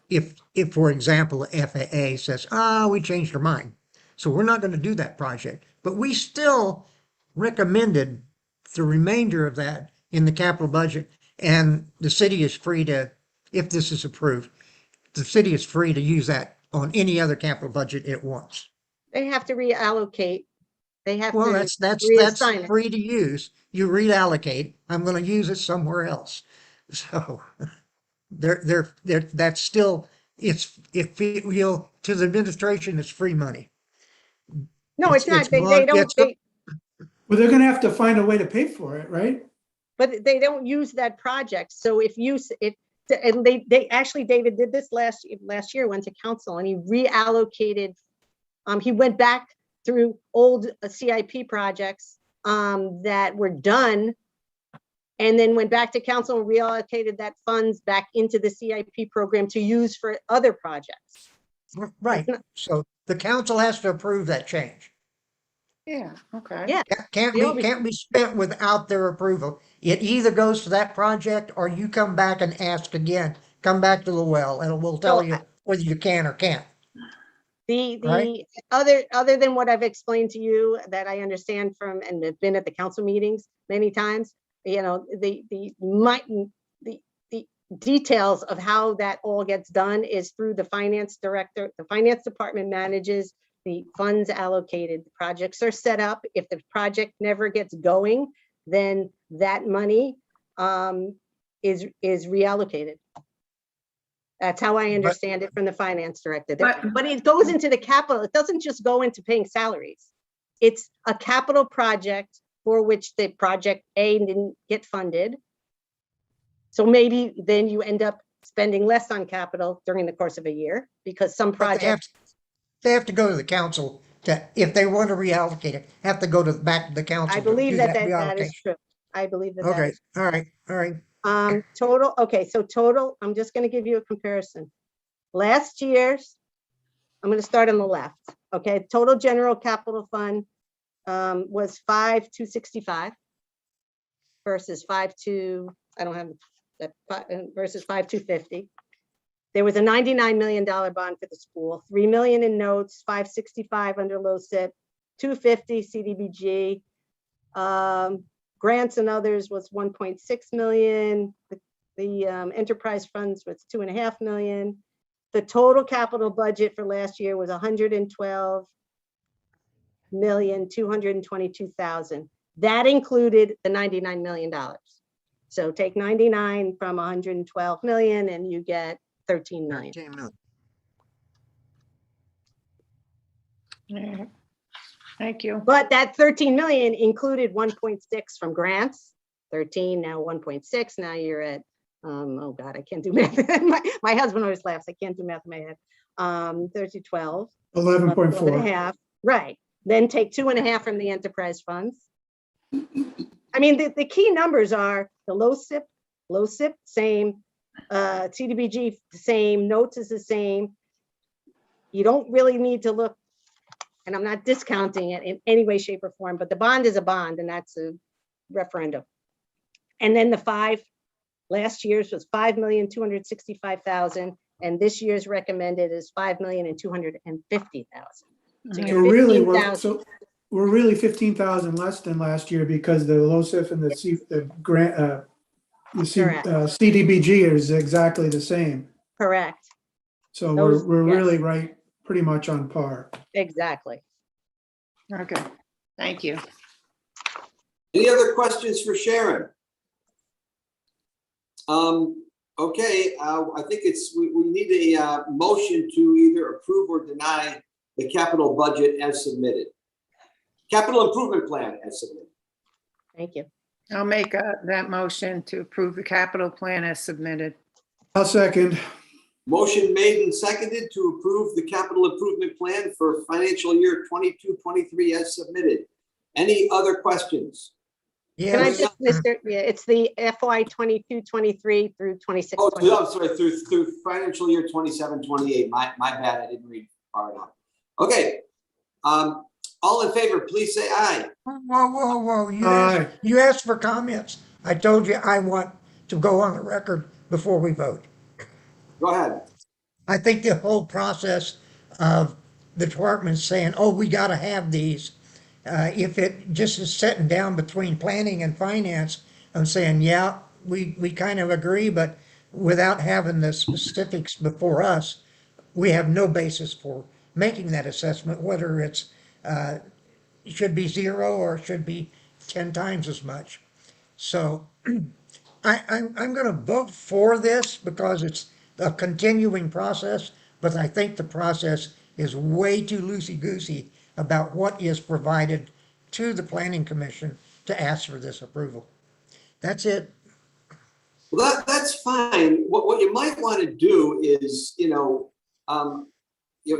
for example, the FAA says, we changed our mind, so we're not going to do that project, but we still recommended the remainder of that in the capital budget, and the city is free to, if this is approved, the city is free to use that on any other capital budget it wants. They have to reallocate. They have Well, to that's reassign it. free to use. You reallocate. I'm going to use it somewhere else. So that's still, to the administration, it's free money. No, it's not. They don't. Well, they're going to have to find a way to pay for it, right? But they don't use that project. So and they actually, David did this last year, went to council and he reallocated. He went back through old CIP projects that were done, and then went back to council and reallocated that funds back into the CIP program to use for other projects. Right. So the council has to approve that change. Yeah, okay. Yeah. Can't be spent without their approval. It either goes to that project or you come back and ask again. Come back to the well and we'll tell you whether you can or can't. The other than what I've explained to you that I understand from and have been at the council meetings many times, the details of how that all gets done is through the finance director. The finance department manages the funds allocated. The projects are set up. If the project never gets going, then that money is reallocated. That's how I understand it from the finance director. But it goes into the capital. It doesn't just go into paying salaries. It's a capital project for which the project A didn't get funded. So maybe then you end up spending less on capital during the course of a year because some projects. They have to go to the council if they want to reallocate it, have to go back to the council. I believe that is true. I believe that. Okay. All right. Total. Okay. So total, I'm just going to give you a comparison. Last year's, I'm going to start on the left. Okay. Total general capital fund was 5,265 versus 5,250. I don't have that versus 5,250. There was a $99 million bond for the school, 3 million in notes, 565 under LoCIP, 250 CDBG. grants and others was 1.6 million. The enterprise funds was 2.5 million. The total capital budget for last year was 112,222,000. That included the $99 million. So take 99 from 112 million and you get 13 million. 13 million. All right. Thank you. But that 13 million included 1.6 from grants, 13, now 1.6. Now you're at, oh God, I can't do math. My husband always laughs. I can't do math in my head. 30, 12, 11.4. right. Then take 2.5 from the enterprise funds. I mean, the key numbers are the low SIP, same, CDBG, the same, notes is the same. You don't really need to look, and I'm not discounting it in any way, shape, or form, but the bond is a bond, and that's a referendum. And then the last year's was 5,265,000, and this year's recommended is 5,250,000. So So you're really, 15,000. we're really 15,000 less than last year because the LoCIF and the Correct. CDBG is exactly the same. Correct, So Those- we're yes. really right, pretty much on par. exactly. Okay, thank you. Any other questions for Sharon? Okay, I think we need a motion to either approve or deny the capital budget as submitted. Capital improvement plan as submitted. Thank you. I'll make that motion to approve the capital plan as submitted. I'll second. Motion made and seconded to approve the capital improvement plan for financial year 22-23 as submitted. Any other questions? Can I Yes, just, it's the FY 22-23 through 26. Oh, I'm sorry, through financial year 27-28. My bad, I didn't read far enough. Okay, all in favor, please say aye. whoa. Aye. You asked for comments. I told you I want to go on the record before we vote. Go ahead. I think the whole process of the department saying, oh, we got to have these, if it just is sitting down between planning and finance, I'm saying, yeah, we kind of agree, but without having the specifics before us, we have no basis for making that assessment, whether it should be 0 or it should be 10 times as much. So I'm going to vote for this because it's a continuing process, but I think the process is way too loosey-goosey about what is provided to the Planning Commission to ask for this approval. That's it. Well, that's fine. What you might want to do is, in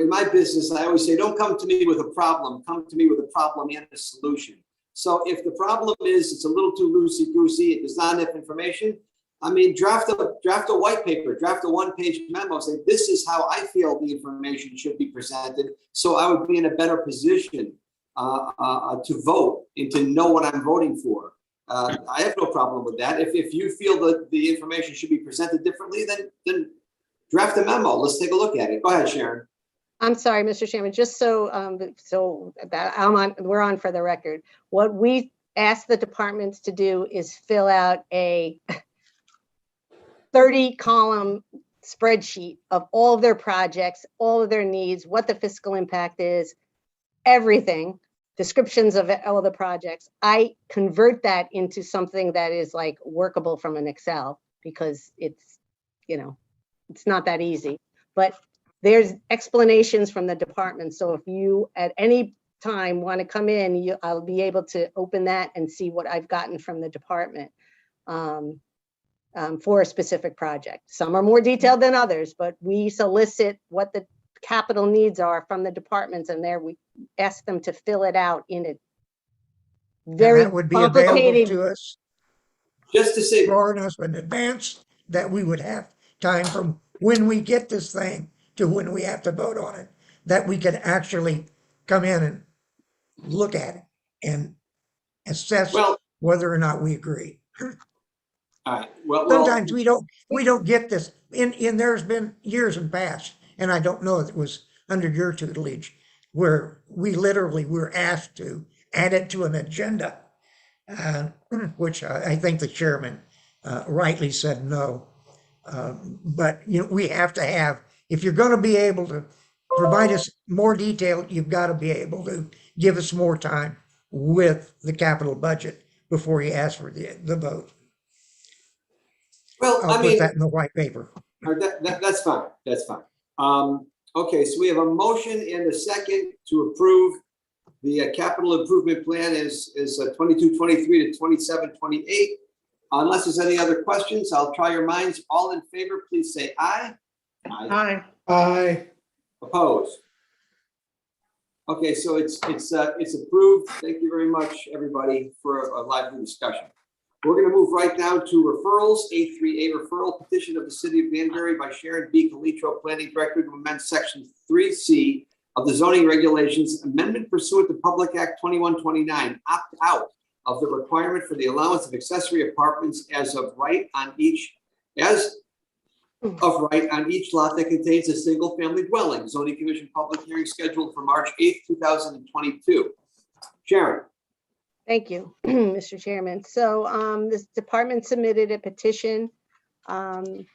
my business, I always say, don't come to me with a problem, come to me with a problem and a solution. So if the problem is it's a little too loosey-goosey, there's not enough information, I mean, draft a white paper, draft a one-page memo, say, this is how I feel the information should be presented. So I would be in a better position to vote and to know what I'm voting for. I have no problem with that. If you feel that the information should be presented differently, then draft a memo. Let's take a look at it. Go ahead, Sharon. I'm sorry, Mr. Chairman, just so that we're on for the record. What we ask the departments to do is fill out a 30-column spreadsheet of all of their projects, all of their needs, what the fiscal impact is, everything, descriptions of all the projects. I convert that into something that is like workable from an Excel because it's not that easy. But there's explanations from the department. So if you at any time want to come in, I'll be able to open that and see what I've gotten from the department for a specific project. Some are more detailed than others, but we solicit what the capital needs are from the departments, and there we ask them to fill it out in a very That would be available complicated. to us Just to say, far enough in advance that we would have time from when we get this thing to when we have to vote on it, that we could actually come in and look at it and assess well, whether or not we agree. all right. Well, Sometimes we don't get this. In there's been years in past, and I don't know if it was under your tutelage, where we literally were asked to add it to an agenda which I think the chairman rightly said no. But we have to have, if you're going to be able to provide us more detail, you've got to be able to give us more time with the capital budget before you ask for the vote. Well, I'll I put mean, that in the white paper. that's fine, that's fine. Okay, so we have a motion and a second to approve the capital improvement plan is 22-23 to 27-28. Unless there's any other questions, I'll try your minds. All in favor, please say aye. Hi. Aye. Opposed? Okay, so it's approved. Thank you very much, everybody, for a lively discussion. We're going to move right now to referrals. A3A referral petition of the city of Danbury by Sharon B. Calitro, planning director, to amend section 3C of the zoning regulations, amendment pursuant to Public Act 2129, opt out of the requirement for the allowance of accessory apartments as of right on each lot that contains a single family dwelling. Zoning Commission public hearing scheduled for March 8th, 2022. Sharon. Thank you, Mr. Chairman. So this department submitted a petition. As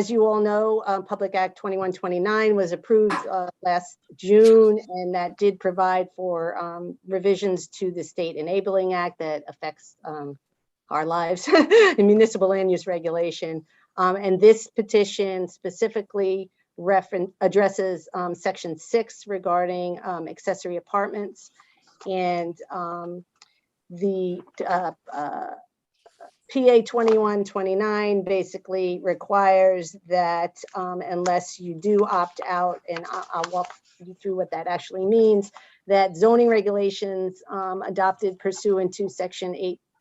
you all know, Public Act 2129 was approved last June, and that did provide for revisions to the State Enabling Act that affects our lives in municipal land use regulation. And this petition specifically addresses section 6 regarding accessory apartments. And the PA 2129 basically requires that unless you do opt out, and I'll walk you through what that actually means, that zoning regulations adopted pursuant to section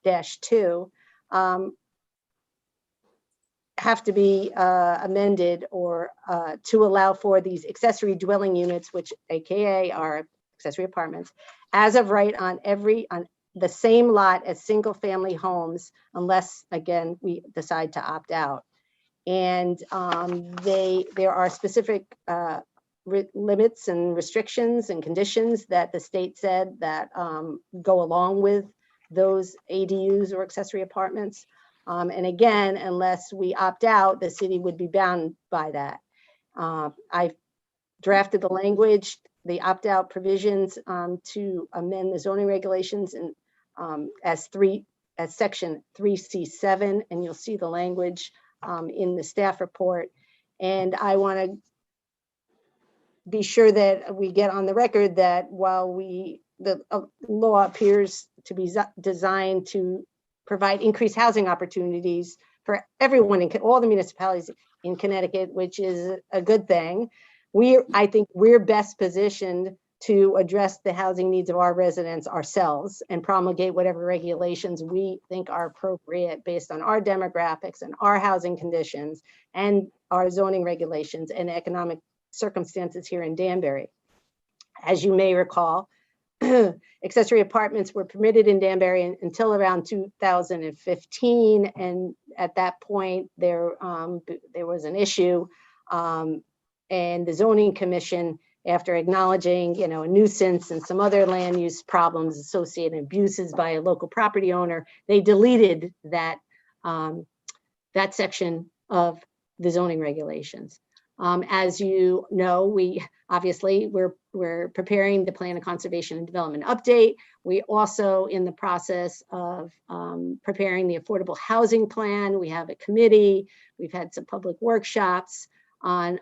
8-2 have to be amended or to allow for these accessory dwelling units, which AKA are accessory apartments, as of right on the same lot as single family homes, unless again we decide to opt out. And there are specific limits and restrictions and conditions that the state said that go along with those ADUs or accessory apartments. And again, unless we opt out, the city would be bound by that. I've drafted the language, the opt-out provisions to amend the zoning regulations and as section 3C7, and you'll see the language in the staff report. And I want to be sure that we get on the record that while the law appears to be designed to provide increased housing opportunities for everyone in all the municipalities in Connecticut, which is a good thing, I think we're best positioned to address the housing needs of our residents ourselves and promulgate whatever regulations we think are appropriate based on our demographics and our housing conditions and our zoning regulations and economic circumstances here in Danbury. As you may recall, accessory apartments were permitted in Danbury until around 2015, and at that point there was an issue, and the zoning commission, after acknowledging a nuisance and some other land use problems associated with abuses by a local property owner, they deleted that section of the zoning regulations. As you know, we're preparing the Plan of Conservation and Development update. We also in the process of preparing the affordable housing plan. We have a committee. We've had some public workshops on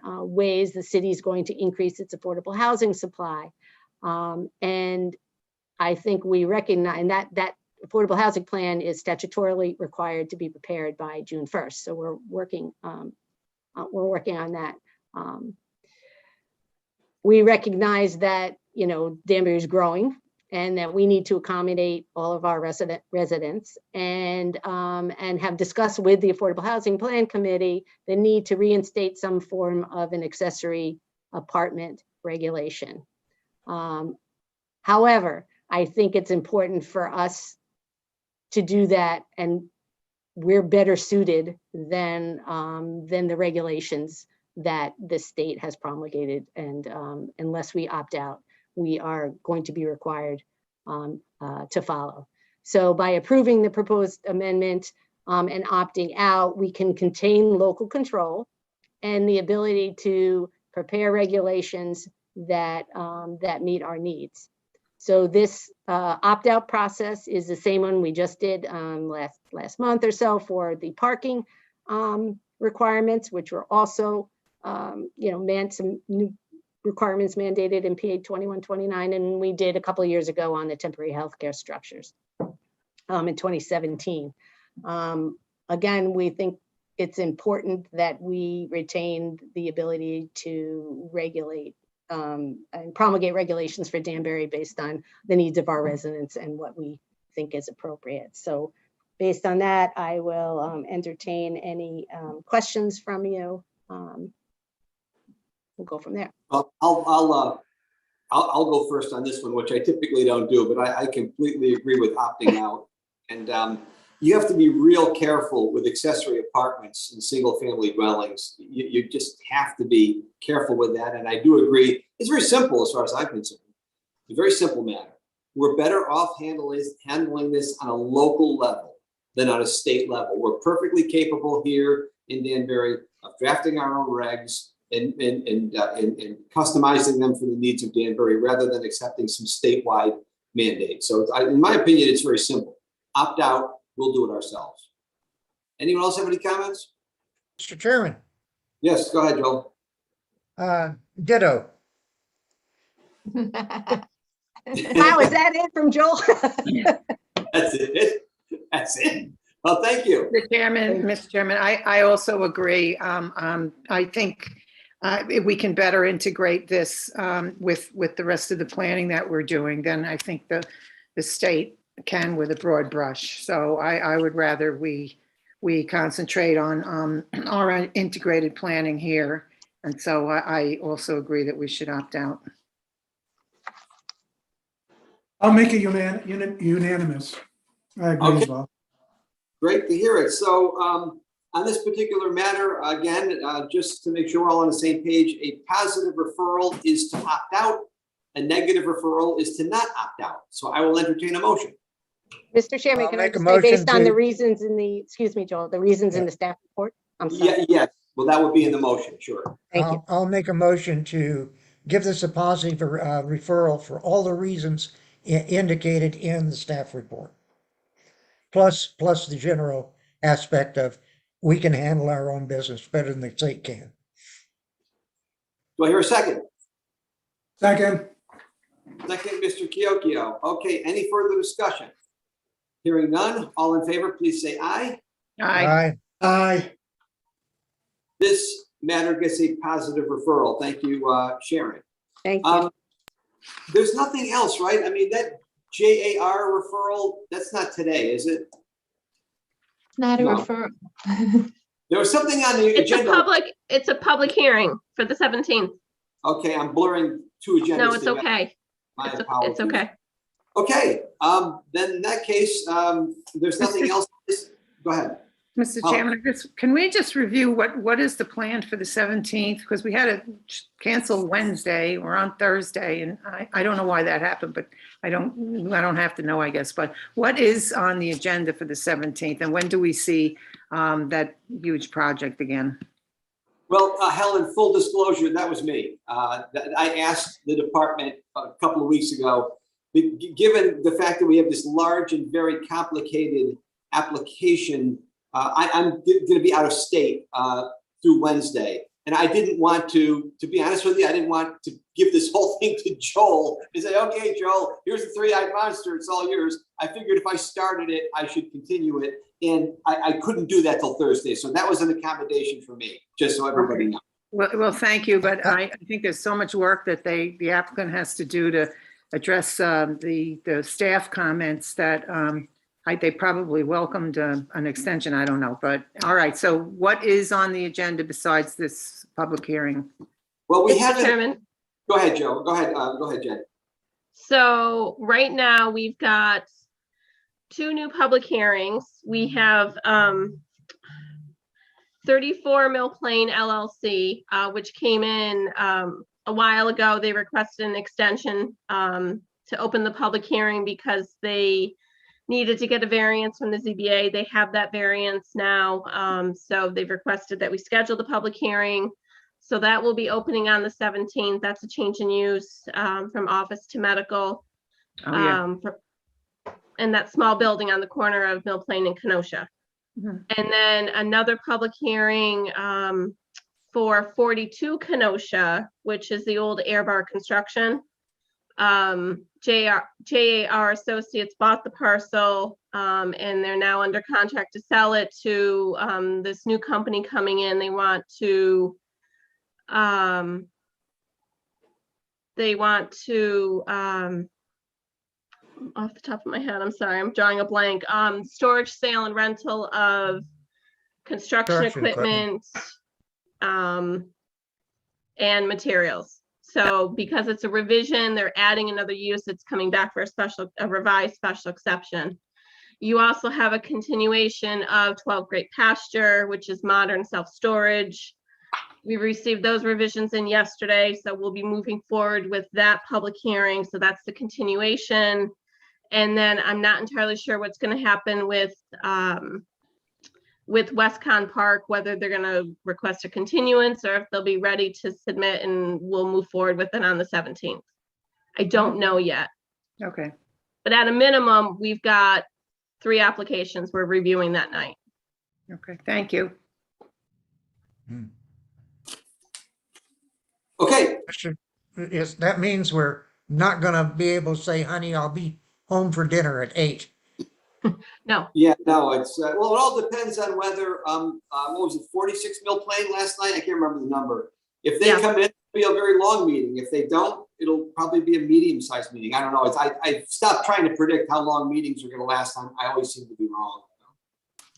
ways the city is going to increase its affordable housing supply. And I think we recognize that affordable housing plan is statutorily required to be prepared by June 1st. So we're working on that. We recognize that Danbury is growing and that we need to accommodate all of our residents, and have discussed with the Affordable Housing Plan Committee the need to reinstate some form of an accessory apartment regulation. However, I think it's important for us to do that, and we're better suited than the regulations that the state has promulgated. And unless we opt out, we are going to be required to follow. So by approving the proposed amendment and opting out, we can contain local control and the ability to prepare regulations that meet our needs. So this opt-out process is the same one we just did last month or so for the parking requirements, which were also some new requirements mandated in PA 2129, and we did a couple of years ago on the temporary healthcare structures in 2017. Again, we think it's important that we retain the ability to regulate and promulgate regulations for Danbury based on the needs of our residents and what we think is appropriate. So based on that, I will entertain any questions from you. We'll go from there. Well, I'll go first on this one, which I typically don't do, but I completely agree with opting out. And you have to be real careful with accessory apartments and single family dwellings. You just have to be careful with that. And I do agree. It's very simple as far as I'm concerned. It's a very simple matter. We're better off handling this on a local level than on a state level. We're perfectly capable here in Danbury of drafting our own regs and customizing them for the needs of Danbury rather than accepting some statewide mandate. So in my opinion, it's very simple. Opt out, we'll do it ourselves. Anyone else have any comments? Mr. Chairman, Yes, go ahead, Joel. ditto. Wow, is that it from Joel? That's it. That's it. Well, thank you. Mr. Chairman, I also agree. I think if we can better integrate this with the rest of the planning that we're doing, then I think the state can with a broad brush. So I would rather we concentrate on our integrated planning here. And so I also agree that we should opt out. I'll make it unanimous. I agree as well. Great to hear it. So on this particular matter, again, just to make sure we're all on the same page, a positive referral is to opt out. A negative referral is to not opt out. So I will entertain a motion. Mr. Chairman, I'll can I make a just say based motion on the to- reasons in the, excuse me, Joel, the reasons in the staff report? I'm sorry. Yes. Well, that would be in the motion, sure. Thank you. I'll make a motion to give this a positive referral for all the reasons indicated in the staff report. Plus the general aspect of we can handle our own business better than the state can. Do I hear a second? Second, Second, Mr. Kiokio. Okay, any further discussion? Hearing none, all in favor, please say aye. Aye. aye. This matter gets a positive referral. Thank you, Sharon. Thank you. There's nothing else, right? I mean, that JAR referral, that's not today, is it? It's not a No. referral. There was something on the agenda. It's a public hearing for the 17th. Okay, I'm blurring two agendas. No, it's together. okay. My It's apologies. okay. Okay, then in that case, there's nothing else. Go ahead. Mr. Oh. Chairman, can we just review what is the plan for the 17th? Because we had to cancel Wednesday, we're on Thursday, and I don't know why that happened, but I don't have to know, I guess. But what is on the agenda for the 17th, and when do we see that huge project again? Well, Helen, full disclosure, that was me. I asked the department a couple of weeks ago, given the fact that we have this large and very complicated application, I'm going to be out of state through Wednesday. And I didn't want to be honest with you, I didn't want to give this whole thing to Joel and say, okay, Joel, here's the three-eyed monster, it's all yours. I figured if I started it, I should continue it. And I couldn't do that till Thursday. So that was an accommodation for me, just so everybody knows. Well, thank you, but I think there's so much work that the applicant has to do to address the staff comments that they probably welcomed an extension, I don't know, but all right. So what is on the agenda besides this public hearing? Well, we Mr. haven't. Chairman, Go ahead, Joe. Go ahead, Jen. so right now we've got 2 new public hearings. We have 34 Mill Plain LLC, which came in a while ago. They requested an extension to open the public hearing because they needed to get a variance from the ZBA. They have that variance now. So they've requested that we schedule the public hearing. So that will be opening on the 17th. That's a change in use from office to medical. Oh, yeah. In that small building on the corner of Mill Plain and Kenosha. Mhm. And then another public hearing for 42 Kenosha, which is the old Air Bar construction. JAR Associates bought the parcel and they're now under contract to sell it to this new company coming in. They want to off the top of my head, I'm sorry, I'm drawing a blank. Storage, sale, and rental of construction equipment and materials. So because it's a revision, they're adding another use. It's coming back for a revised special exception. You also have a continuation of 12 Great Pasture, which is modern self-storage. We received those revisions in yesterday, so we'll be moving forward with that public hearing. So that's the continuation. And then I'm not entirely sure what's going to happen with Westcon Park, whether they're going to request a continuance or if they'll be ready to submit and we'll move forward with it on the 17th. I don't know yet. Okay. But at a minimum, we've got 3 applications we're reviewing that night. Okay, thank you. Okay, Yes, that means we're not gonna be able to say, honey, I'll be home for dinner at 8. No, yeah, no, it's, well, it all depends on whether, what was it, 46 Mill Plain last night? I can't remember the number. If they Yeah. come in, it'll be a very long meeting. If they don't, it'll probably be a medium-sized meeting. I don't know. I stopped trying to predict how long meetings are gonna last. I always seem to be wrong.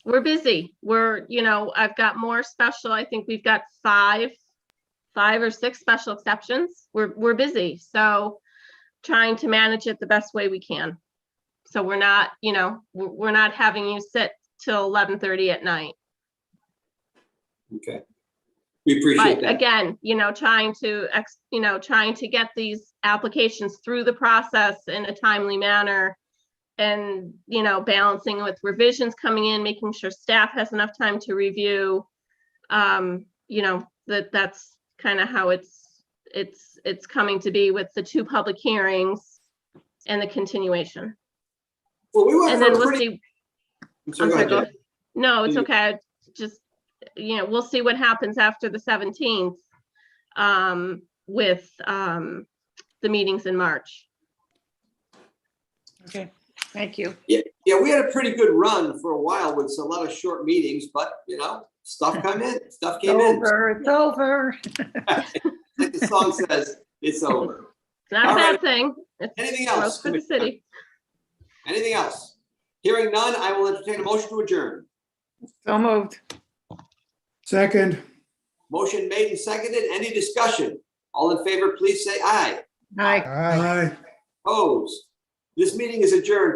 we're busy. I've got more special. I think we've got 5 or 6 special exceptions. We're busy. So trying to manage it the best way we can. So we're not having you sit till 11:30 at night. Okay. We appreciate But that. again, trying to get these applications through the process in a timely manner and, balancing with revisions coming in, making sure staff has enough time to review. That's kind of how it's coming to be with the 2 public hearings and the continuation. Well, we went And for then a we'll pretty. see. I'm sorry, I'm sorry, go go ahead. ahead. No, it's You- okay. Just, we'll see what happens after the 17th with the meetings in March. Okay, thank you. Yeah, we had a pretty good run for a while with a lot of short meetings, but stuff came in. It's over. Like the song says, it's over. It's not a All bad right. thing. It's Anything growth else? for the city. Anything else? Hearing none, I will entertain a motion to adjourn. So moved. Second, Motion made and seconded. Any discussion? All in favor, please say aye. Aye. All right. aye. Opposed? This meeting is adjourned.